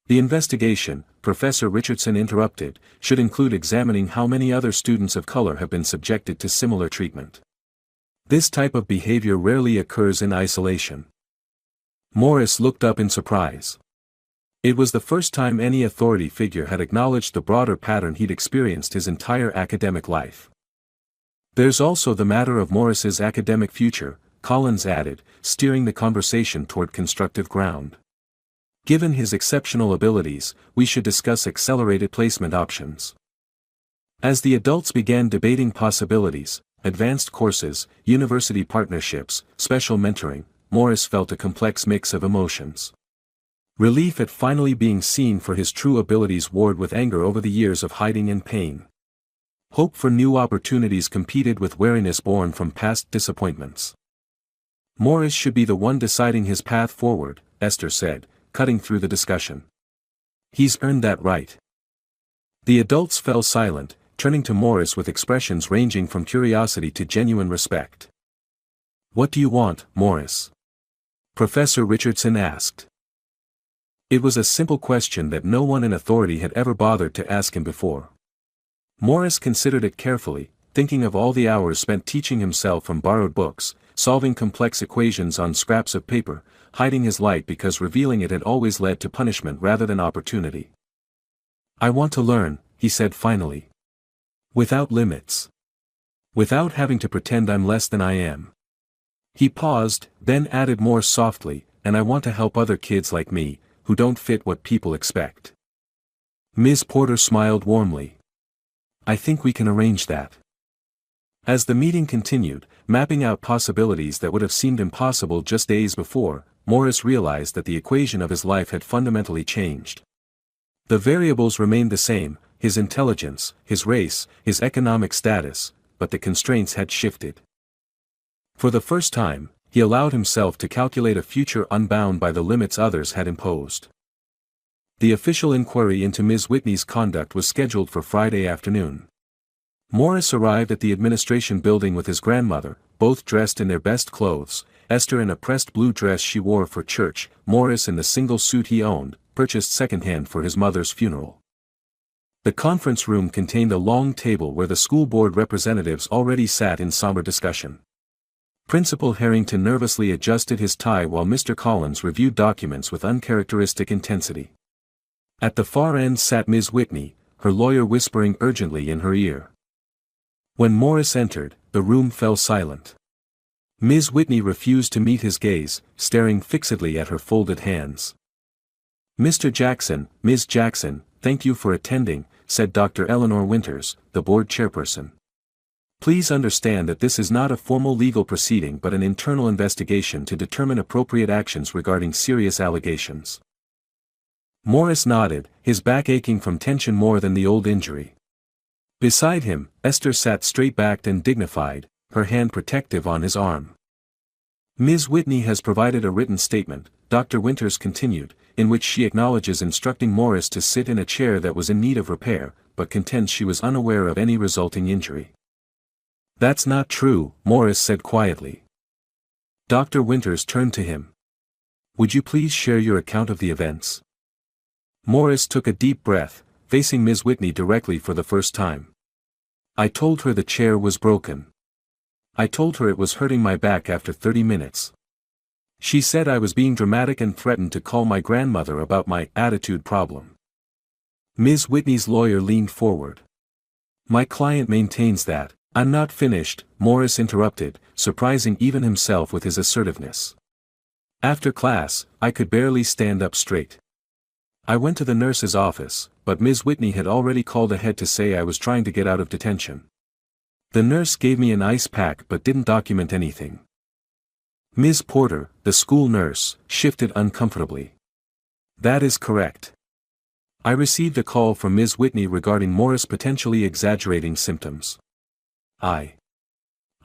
The investigation, Professor Richardson interrupted, should include examining how many other students of color have been subjected to similar treatment. This type of behavior rarely occurs in isolation. Morris looked up in surprise. It was the first time any authority figure had acknowledged the broader pattern he'd experienced his entire academic life. There's also the matter of Morris's academic future, Collins added, steering the conversation toward constructive ground. Given his exceptional abilities, we should discuss accelerated placement options. As the adults began debating possibilities, advanced courses, university partnerships, special mentoring, Morris felt a complex mix of emotions. Relief at finally being seen for his true abilities warred with anger over the years of hiding and pain. Hope for new opportunities competed with wariness born from past disappointments. Morris should be the one deciding his path forward, Esther said, cutting through the discussion. He's earned that right. The adults fell silent, turning to Morris with expressions ranging from curiosity to genuine respect. What do you want, Morris? Professor Richardson asked. It was a simple question that no one in authority had ever bothered to ask him before. Morris considered it carefully, thinking of all the hours spent teaching himself from borrowed books, solving complex equations on scraps of paper, hiding his light because revealing it had always led to punishment rather than opportunity. I want to learn, he said finally. Without limits. Without having to pretend I'm less than I am. He paused, then added more softly, and I want to help other kids like me, who don't fit what people expect. Ms. Porter smiled warmly. I think we can arrange that. As the meeting continued, mapping out possibilities that would have seemed impossible just days before, Morris realized that the equation of his life had fundamentally changed. The variables remained the same, his intelligence, his race, his economic status, but the constraints had shifted. For the first time, he allowed himself to calculate a future unbound by the limits others had imposed. The official inquiry into Ms. Whitney's conduct was scheduled for Friday afternoon. Morris arrived at the administration building with his grandmother, both dressed in their best clothes, Esther in a pressed blue dress she wore for church, Morris in the single suit he owned, purchased secondhand for his mother's funeral. The conference room contained a long table where the school board representatives already sat in somber discussion. Principal Harrington nervously adjusted his tie while Mr. Collins reviewed documents with uncharacteristic intensity. At the far end sat Ms. Whitney, her lawyer whispering urgently in her ear. When Morris entered, the room fell silent. Ms. Whitney refused to meet his gaze, staring fixedly at her folded hands. Mr. Jackson, Ms. Jackson, "Thank you for attending," said Dr. Eleanor Winters, the board chairperson. "Please understand that this is not a formal legal proceeding but an internal investigation to determine appropriate actions regarding serious allegations." Morris nodded, his back aching from tension more than the old injury. Beside him, Esther sat straight-backed and dignified, her hand protective on his arm. "Ms. Whitney has provided a written statement," Dr. Winters continued, in which she acknowledges instructing Morris to sit in a chair that was in need of repair, but contends she was unaware of any resulting injury. "That's not true," Morris said quietly. Dr. Winters turned to him. "Would you please share your account of the events?" Morris took a deep breath, facing Ms. Whitney directly for the first time. "I told her the chair was broken. I told her it was hurting my back after 30 minutes. She said I was being dramatic and threatened to call my grandmother about my attitude problem." Ms. Whitney's lawyer leaned forward. "My client maintains that—" "I'm not finished," Morris interrupted, surprising even himself with his assertiveness. "After class, I could barely stand up straight. I went to the nurse's office, but Ms. Whitney had already called ahead to say I was trying to get out of detention. The nurse gave me an ice pack but didn't document anything." Ms. Porter, the school nurse, shifted uncomfortably. "That is correct. I received a call from Ms. Whitney regarding Morris potentially exaggerating symptoms. I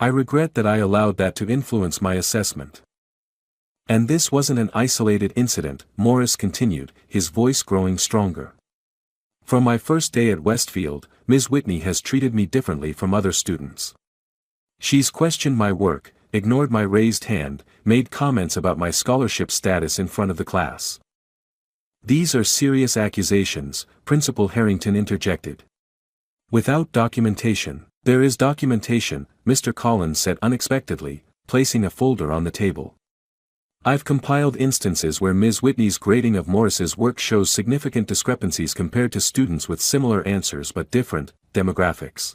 regret that I allowed that to influence my assessment. And this wasn't an isolated incident," Morris continued, his voice growing stronger. "From my first day at Westfield, Ms. Whitney has treated me differently from other students. She's questioned my work, ignored my raised hand, made comments about my scholarship status in front of the class." "These are serious accusations," Principal Harrington interjected. "Without documentation." "There is documentation," Mr. Collins said unexpectedly, placing a folder on the table. "I've compiled instances where Ms. Whitney's grading of Morris's work shows significant discrepancies compared to students with similar answers but different demographics."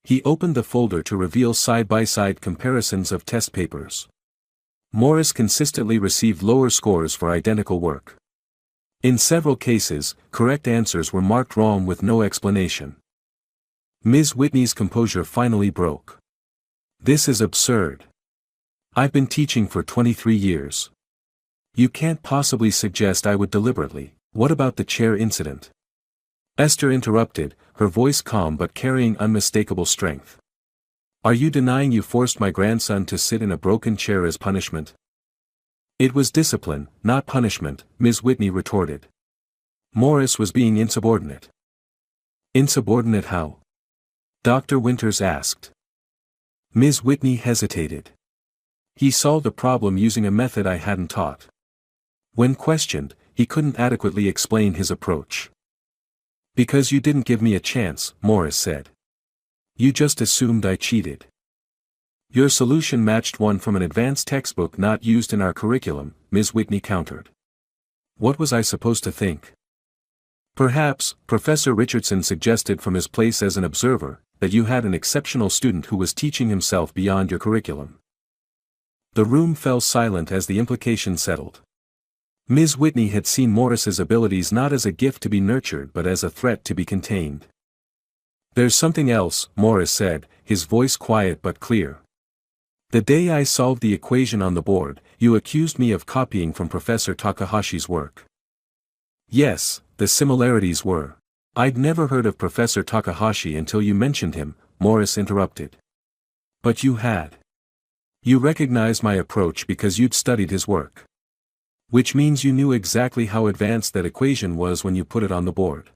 He opened the folder to reveal side-by-side comparisons of test papers. Morris consistently received lower scores for identical work. In several cases, correct answers were marked wrong with no explanation. Ms. Whitney's composure finally broke. "This is absurd. I've been teaching for 23 years. You can't possibly suggest I would deliberately." "What about the chair incident?" Esther interrupted, her voice calm but carrying unmistakable strength. "Are you denying you forced my grandson to sit in a broken chair as punishment?" "It was discipline, not punishment," Ms. Whitney retorted. "Morris was being insubordinate." "Insubordinate how?" Dr. Winters asked. Ms. Whitney hesitated. "He solved the problem using a method I hadn't taught. When questioned, he couldn't adequately explain his approach." "Because you didn't give me a chance," Morris said. "You just assumed I cheated." "Your solution matched one from an advanced textbook not used in our curriculum," Ms. Whitney countered. "What was I supposed to think?" "Perhaps," Professor Richardson suggested from his place as an observer, "that you had an exceptional student who was teaching himself beyond your curriculum." The room fell silent as the implication settled. Ms. Whitney had seen Morris's abilities not as a gift to be nurtured but as a threat to be contained. "There's something else," Morris said, his voice quiet but clear. "The day I solved the equation on the board, you accused me of copying from Professor Takahashi's work." "Yes, the similarities were." "I'd never heard of Professor Takahashi until you mentioned him," Morris interrupted. "But you had. You recognized my approach because you'd studied his work. Which means you knew exactly how advanced that equation was when you put it on the board."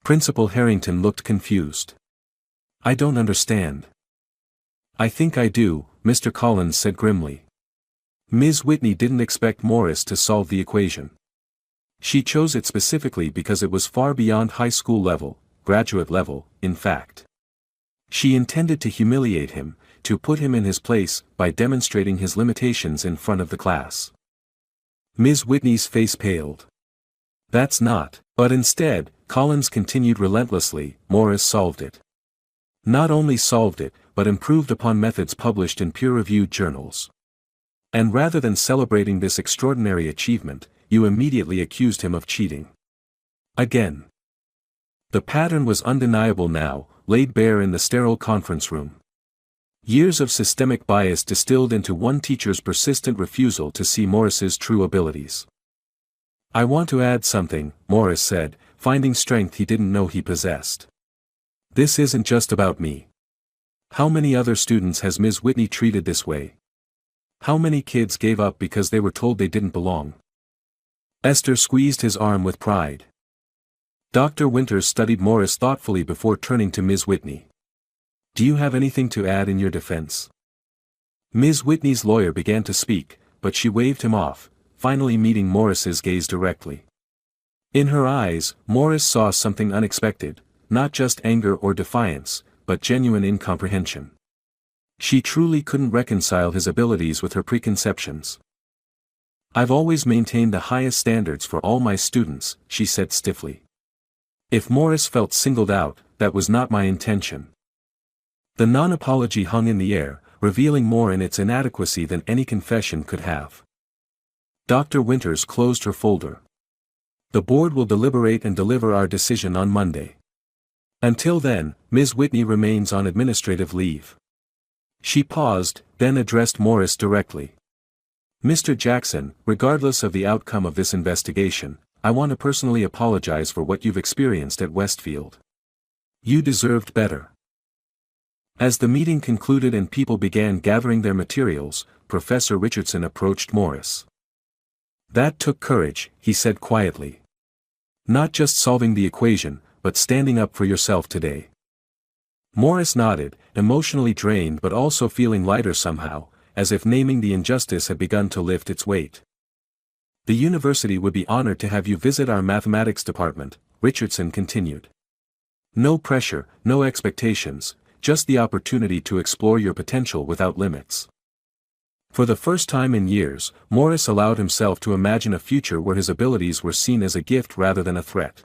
Principal Harrington looked confused. "I don't understand." "I think I do," Mr. Collins said grimly. Ms. Whitney didn't expect Morris to solve the equation. She chose it specifically because it was far beyond high school level, graduate level, in fact. She intended to humiliate him, to put him in his place, by demonstrating his limitations in front of the class. Ms. Whitney's face paled. "That's not," but instead, Collins continued relentlessly, Morris solved it. Not only solved it, but improved upon methods published in peer-reviewed journals. And rather than celebrating this extraordinary achievement, you immediately accused him of cheating. Again. The pattern was undeniable now, laid bare in the sterile conference room. Years of systemic bias distilled into one teacher's persistent refusal to see Morris's true abilities. "I want to add something," Morris said, finding strength he didn't know he possessed. "This isn't just about me. How many other students has Ms. Whitney treated this way? How many kids gave up because they were told they didn't belong?" Esther squeezed his arm with pride. Dr. Winters studied Morris thoughtfully before turning to Ms. Whitney. "Do you have anything to add in your defense?" Ms. Whitney's lawyer began to speak, but she waved him off, finally meeting Morris's gaze directly. In her eyes, Morris saw something unexpected, not just anger or defiance, but genuine incomprehension. She truly couldn't reconcile his abilities with her preconceptions. "I've always maintained the highest standards for all my students," she said stiffly. If Morris felt singled out, that was not my intention. The non-apology hung in the air, revealing more in its inadequacy than any confession could have. Dr. Winters closed her folder. "The board will deliberate and deliver our decision on Monday. Until then, Ms. Whitney remains on administrative leave." She paused, then addressed Morris directly. "Mr. Jackson, regardless of the outcome of this investigation, I want to personally apologize for what you've experienced at Westfield. You deserved better." As the meeting concluded and people began gathering their materials, Professor Richardson approached Morris. "That took courage," he said quietly. "Not just solving the equation, but standing up for yourself today." Morris nodded, emotionally drained but also feeling lighter somehow, as if naming the injustice had begun to lift its weight. "The university would be honored to have you visit our mathematics department," Richardson continued. "No pressure, no expectations, just the opportunity to explore your potential without limits." For the first time in years, Morris allowed himself to imagine a future where his abilities were seen as a gift rather than a threat.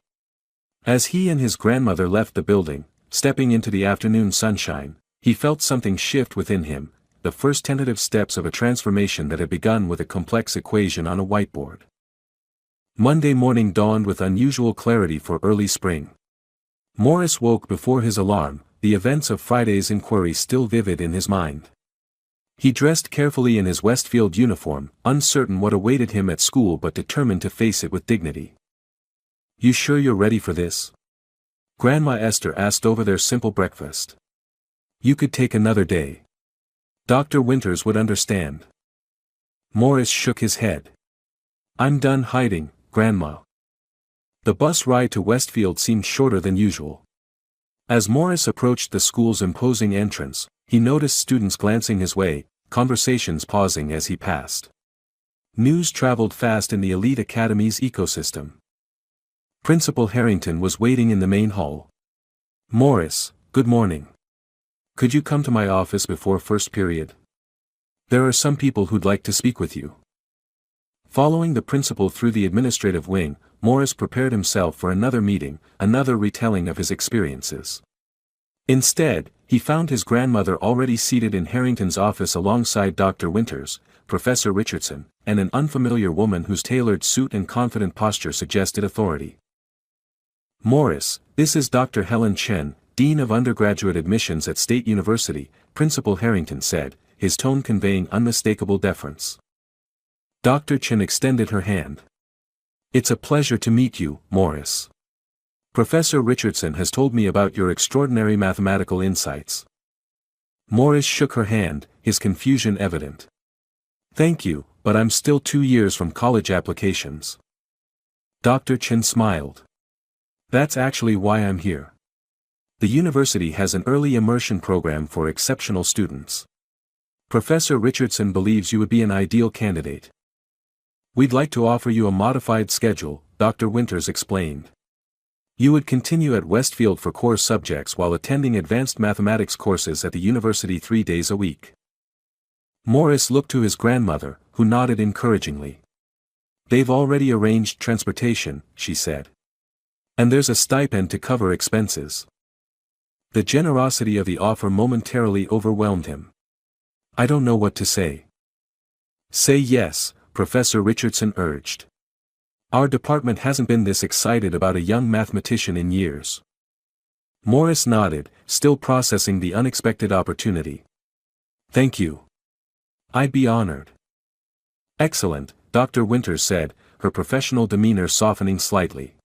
As he and his grandmother left the building, stepping into the afternoon sunshine, he felt something shift within him, the first tentative steps of a transformation that had begun with a complex equation on a whiteboard. Monday morning dawned with unusual clarity for early spring. Morris woke before his alarm, the events of Friday's inquiry still vivid in his mind. He dressed carefully in his Westfield uniform, uncertain what awaited him at school but determined to face it with dignity. "You sure you're ready for this?" Grandma Esther asked over their simple breakfast. "You could take another day. Dr. Winters would understand." Morris shook his head. "I'm done hiding, Grandma." The bus ride to Westfield seemed shorter than usual. As Morris approached the school's imposing entrance, he noticed students glancing his way, conversations pausing as he passed. News traveled fast in the elite academy's ecosystem. Principal Harrington was waiting in the main hall. "Morris, good morning. Could you come to my office before first period? There are some people who'd like to speak with you." Following the principal through the administrative wing, Morris prepared himself for another meeting, another retelling of his experiences. Instead, he found his grandmother already seated in Harrington's office alongside Dr. Winters, Professor Richardson, and an unfamiliar woman whose tailored suit and confident posture suggested authority. "Morris, this is Dr. Helen Chen, Dean of Undergraduate Admissions at State University," Principal Harrington said, his tone conveying unmistakable deference. Dr. Chen extended her hand. "It's a pleasure to meet you, Morris. Professor Richardson has told me about your extraordinary mathematical insights." Morris shook her hand, his confusion evident. "Thank you, but I'm still 2 years from college applications." Dr. Chen smiled. "That's actually why I'm here. The university has an early immersion program for exceptional students. Professor Richardson believes you would be an ideal candidate. We'd like to offer you a modified schedule," Dr. Winters explained. "You would continue at Westfield for core subjects while attending advanced mathematics courses at the university 3 days a week." Morris looked to his grandmother, who nodded encouragingly. "They've already arranged transportation," she said. "And there's a stipend to cover expenses." The generosity of the offer momentarily overwhelmed him. "I don't know what to say." "Say yes," Professor Richardson urged. Our department hasn't been this excited about a young mathematician in years. Morris nodded, still processing the unexpected opportunity. Thank you. I'd be honored. Excellent, Dr. Winters said, her professional demeanor softening slightly.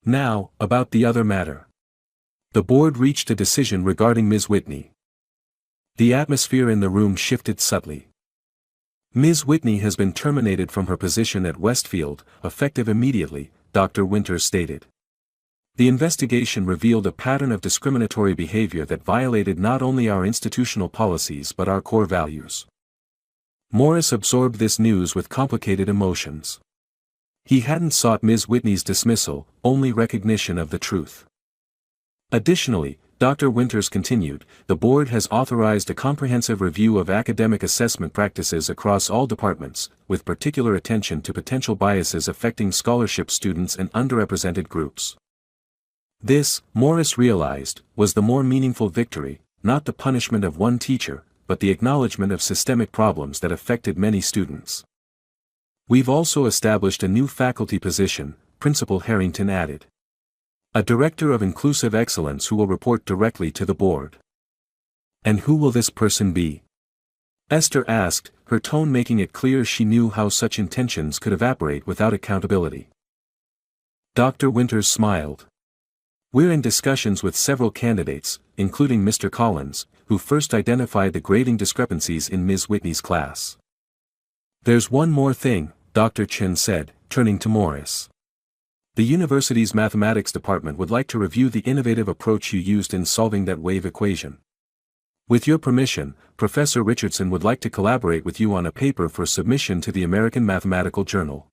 Now, about the other matter. The board reached a decision regarding Ms. Whitney. The atmosphere in the room shifted subtly. Ms. Whitney has been terminated from her position at Westfield, effective immediately, Dr. Winters stated. The investigation revealed a pattern of discriminatory behavior that violated not only our institutional policies but our core values. Morris absorbed this news with complicated emotions. He hadn't sought Ms. Whitney's dismissal, only recognition of the truth. Additionally, Dr. Winters continued, the board has authorized a comprehensive review of academic assessment practices across all departments, with particular attention to potential biases affecting scholarship students and underrepresented groups. This, Morris realized, was the more meaningful victory, not the punishment of one teacher, but the acknowledgement of systemic problems that affected many students. We've also established a new faculty position, Principal Harrington added. A director of inclusive excellence who will report directly to the board. And who will this person be? Esther asked, her tone making it clear she knew how such intentions could evaporate without accountability. Dr. Winters smiled. We're in discussions with several candidates, including Mr. Collins, who first identified the grading discrepancies in Ms. Whitney's class. There's one more thing, Dr. Chen said, turning to Morris. The university's mathematics department would like to review the innovative approach you used in solving that wave equation. With your permission, Professor Richardson would like to collaborate with you on a paper for submission to the American Mathematical Journal.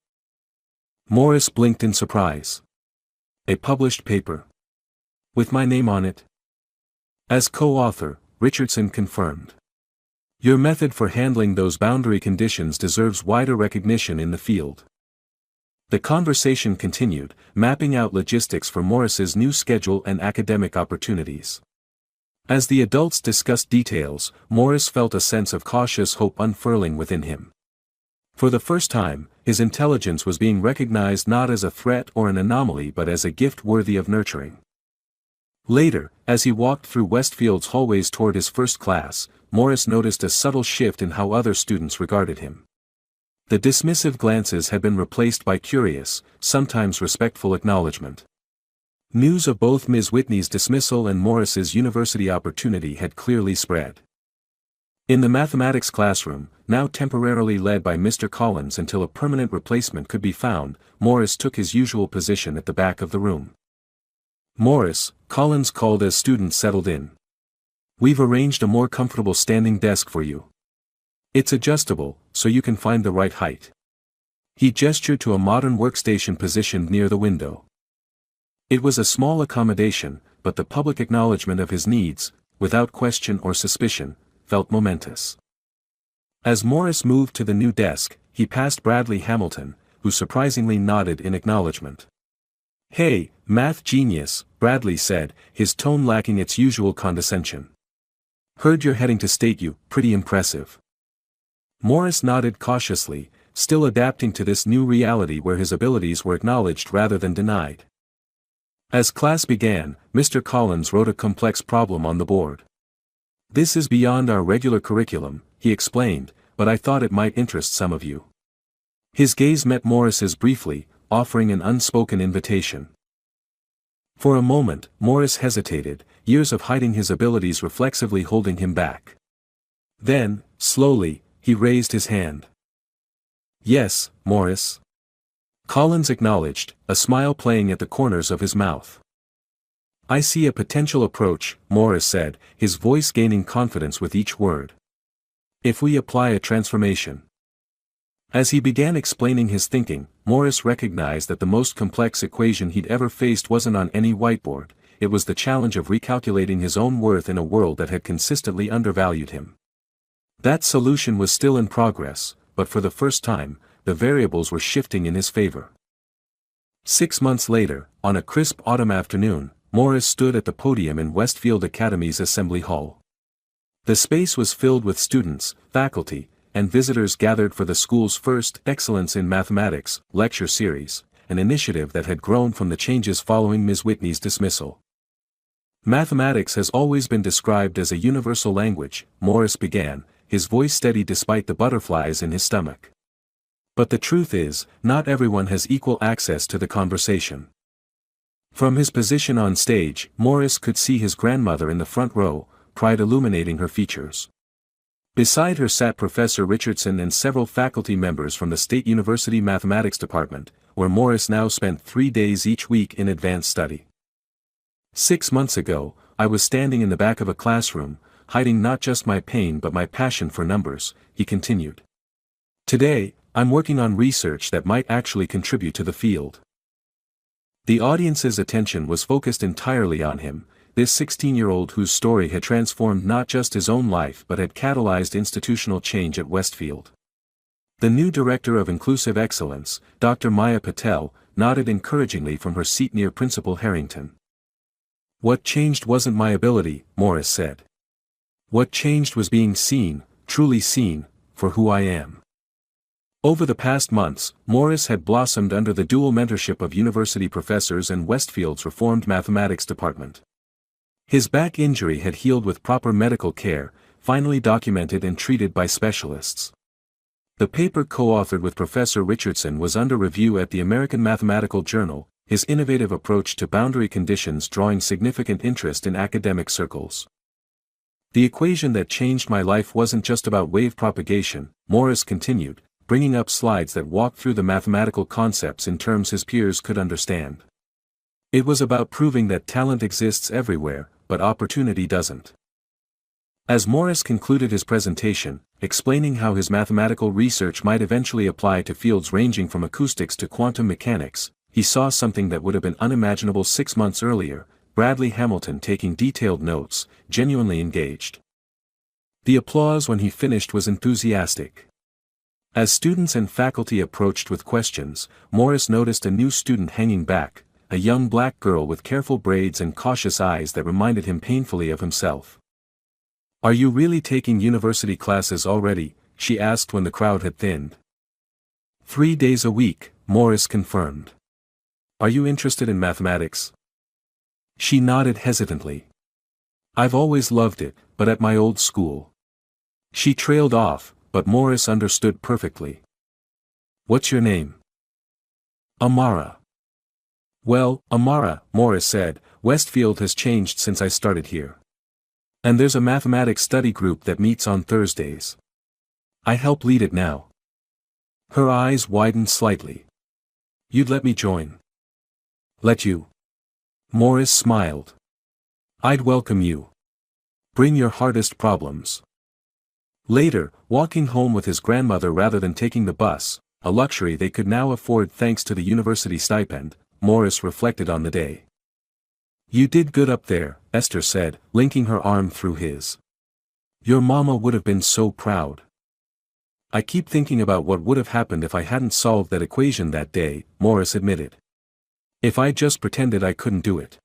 Morris blinked in surprise. A published paper. With my name on it? As co-author, Richardson confirmed. Your method for handling those boundary conditions deserves wider recognition in the field. The conversation continued, mapping out logistics for Morris's new schedule and academic opportunities. As the adults discussed details, Morris felt a sense of cautious hope unfurling within him. For the first time, his intelligence was being recognized not as a threat or an anomaly but as a gift worthy of nurturing. Later, as he walked through Westfield's hallways toward his first class, Morris noticed a subtle shift in how other students regarded him. The dismissive glances had been replaced by curious, sometimes respectful acknowledgement. News of both Ms. Whitney's dismissal and Morris's university opportunity had clearly spread. In the mathematics classroom, now temporarily led by Mr. Collins until a permanent replacement could be found, Morris took his usual position at the back of the room. Morris, Collins called as students settled in. We've arranged a more comfortable standing desk for you. It's adjustable, so you can find the right height. He gestured to a modern workstation positioned near the window. It was a small accommodation, but the public acknowledgement of his needs, without question or suspicion, felt momentous. As Morris moved to the new desk, he passed Bradley Hamilton, who surprisingly nodded in acknowledgement. Hey, math genius, Bradley said, his tone lacking its usual condescension. Heard you're heading to State U, pretty impressive. Morris nodded cautiously, still adapting to this new reality where his abilities were acknowledged rather than denied. As class began, Mr. Collins wrote a complex problem on the board. This is beyond our regular curriculum, he explained, but I thought it might interest some of you. His gaze met Morris's briefly, offering an unspoken invitation. For a moment, Morris hesitated, years of hiding his abilities reflexively holding him back. Then, slowly, he raised his hand. Yes, Morris. Collins acknowledged, a smile playing at the corners of his mouth. I see a potential approach, Morris said, his voice gaining confidence with each word. If we apply a transformation. As he began explaining his thinking, Morris recognized that the most complex equation he'd ever faced wasn't on any whiteboard, it was the challenge of recalculating his own worth in a world that had consistently undervalued him. That solution was still in progress, but for the first time, the variables were shifting in his favor. 6 months later, on a crisp autumn afternoon, Morris stood at the podium in Westfield Academy's Assembly Hall. The space was filled with students, faculty, and visitors gathered for the school's first Excellence in Mathematics lecture series, an initiative that had grown from the changes following Ms. Whitney's dismissal. Mathematics has always been described as a universal language, Morris began, his voice steady despite the butterflies in his stomach. But the truth is, not everyone has equal access to the conversation. From his position on stage, Morris could see his grandmother in the front row, pride illuminating her features. Beside her sat Professor Richardson and several faculty members from the State University Mathematics Department, where Morris now spent 3 days each week in advanced study. 6 months ago, I was standing in the back of a classroom, hiding not just my pain but my passion for numbers, he continued. Today, I'm working on research that might actually contribute to the field. The audience's attention was focused entirely on him, this 16-year-old whose story had transformed not just his own life but had catalyzed institutional change at Westfield. The new Director of Inclusive Excellence, Dr. Maya Patel, nodded encouragingly from her seat near Principal Harrington. What changed wasn't my ability, Morris said. What changed was being seen, truly seen, for who I am. Over the past months, Morris had blossomed under the dual mentorship of university professors and Westfield's reformed mathematics department. His back injury had healed with proper medical care, finally documented and treated by specialists. The paper co-authored with Professor Richardson was under review at the American Mathematical Journal, his innovative approach to boundary conditions drawing significant interest in academic circles. The equation that changed my life wasn't just about wave propagation, Morris continued, bringing up slides that walked through the mathematical concepts in terms his peers could understand. It was about proving that talent exists everywhere, but opportunity doesn't. As Morris concluded his presentation, explaining how his mathematical research might eventually apply to fields ranging from acoustics to quantum mechanics, he saw something that would have been unimaginable 6 months earlier, Bradley Hamilton taking detailed notes, genuinely engaged. The applause when he finished was enthusiastic. As students and faculty approached with questions, Morris noticed a new student hanging back, a young black girl with careful braids and cautious eyes that reminded him painfully of himself. "Are you really taking university classes already?" she asked when the crowd had thinned. 3 days a week, Morris confirmed. "Are you interested in mathematics?" She nodded hesitantly. "I've always loved it, but at my old school." She trailed off, but Morris understood perfectly. "What's your name?" "Amara." "Well, Amara," Morris said, "Westfield has changed since I started here. And there's a mathematics study group that meets on Thursdays. I help lead it now." Her eyes widened slightly. "You'd let me join?" "Let you?" Morris smiled. "I'd welcome you. Bring your hardest problems." Later, walking home with his grandmother rather than taking the bus, a luxury they could now afford thanks to the university stipend, Morris reflected on the day. "You did good up there," Esther said, linking her arm through his. "Your mama would have been so proud." "I keep thinking about what would have happened if I hadn't solved that equation that day," Morris admitted. "If I just pretended I couldn't do it."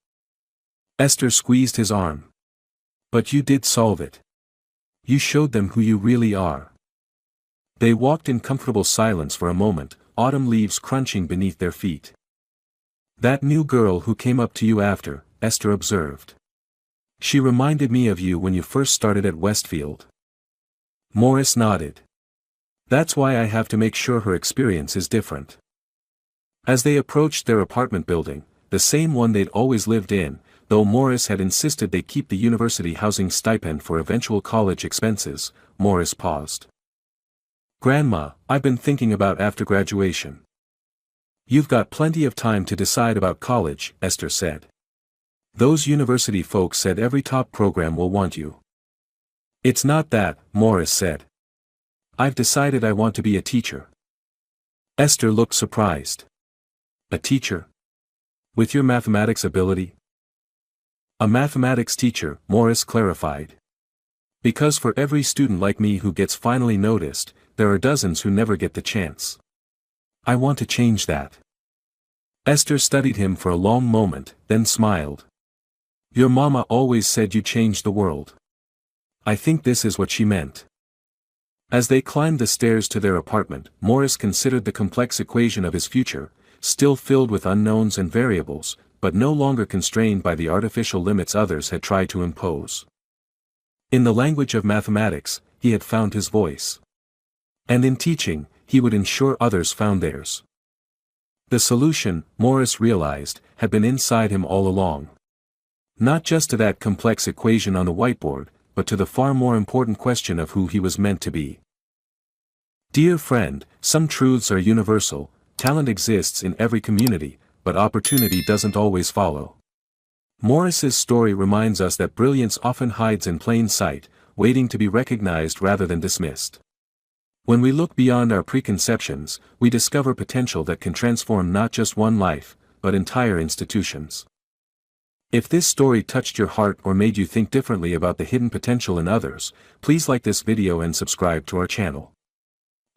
Esther squeezed his arm. "But you did solve it. You showed them who you really are." They walked in comfortable silence for a moment, autumn leaves crunching beneath their feet. "That new girl who came up to you after," Esther observed. "She reminded me of you when you first started at Westfield." Morris nodded. "That's why I have to make sure her experience is different." As they approached their apartment building, the same one they'd always lived in, though Morris had insisted they keep the university housing stipend for eventual college expenses, Morris paused. "Grandma, I've been thinking about after graduation." "You've got plenty of time to decide about college," Esther said. "Those university folks said every top program will want you." "It's not that," Morris said. "I've decided I want to be a teacher." Esther looked surprised. "A teacher? With your mathematics ability?" "A mathematics teacher," Morris clarified. "Because for every student like me who gets finally noticed, there are dozens who never get the chance. I want to change that." Esther studied him for a long moment, then smiled. "Your mama always said you changed the world. I think this is what she meant." As they climbed the stairs to their apartment, Morris considered the complex equation of his future, still filled with unknowns and variables, but no longer constrained by the artificial limits others had tried to impose. In the language of mathematics, he had found his voice. And in teaching, he would ensure others found theirs. The solution, Morris realized, had been inside him all along. Not just to that complex equation on the whiteboard, but to the far more important question of who he was meant to be. Dear friend, some truths are universal. Talent exists in every community, but opportunity doesn't always follow. Morris's story reminds us that brilliance often hides in plain sight, waiting to be recognized rather than dismissed. When we look beyond our preconceptions, we discover potential that can transform not just one life, but entire institutions. If this story touched your heart or made you think differently about the hidden potential in others, please like this video and subscribe to our channel.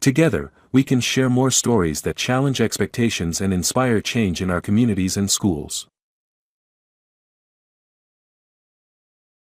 Together, we can share more stories that challenge expectations and inspire change in our communities and schools.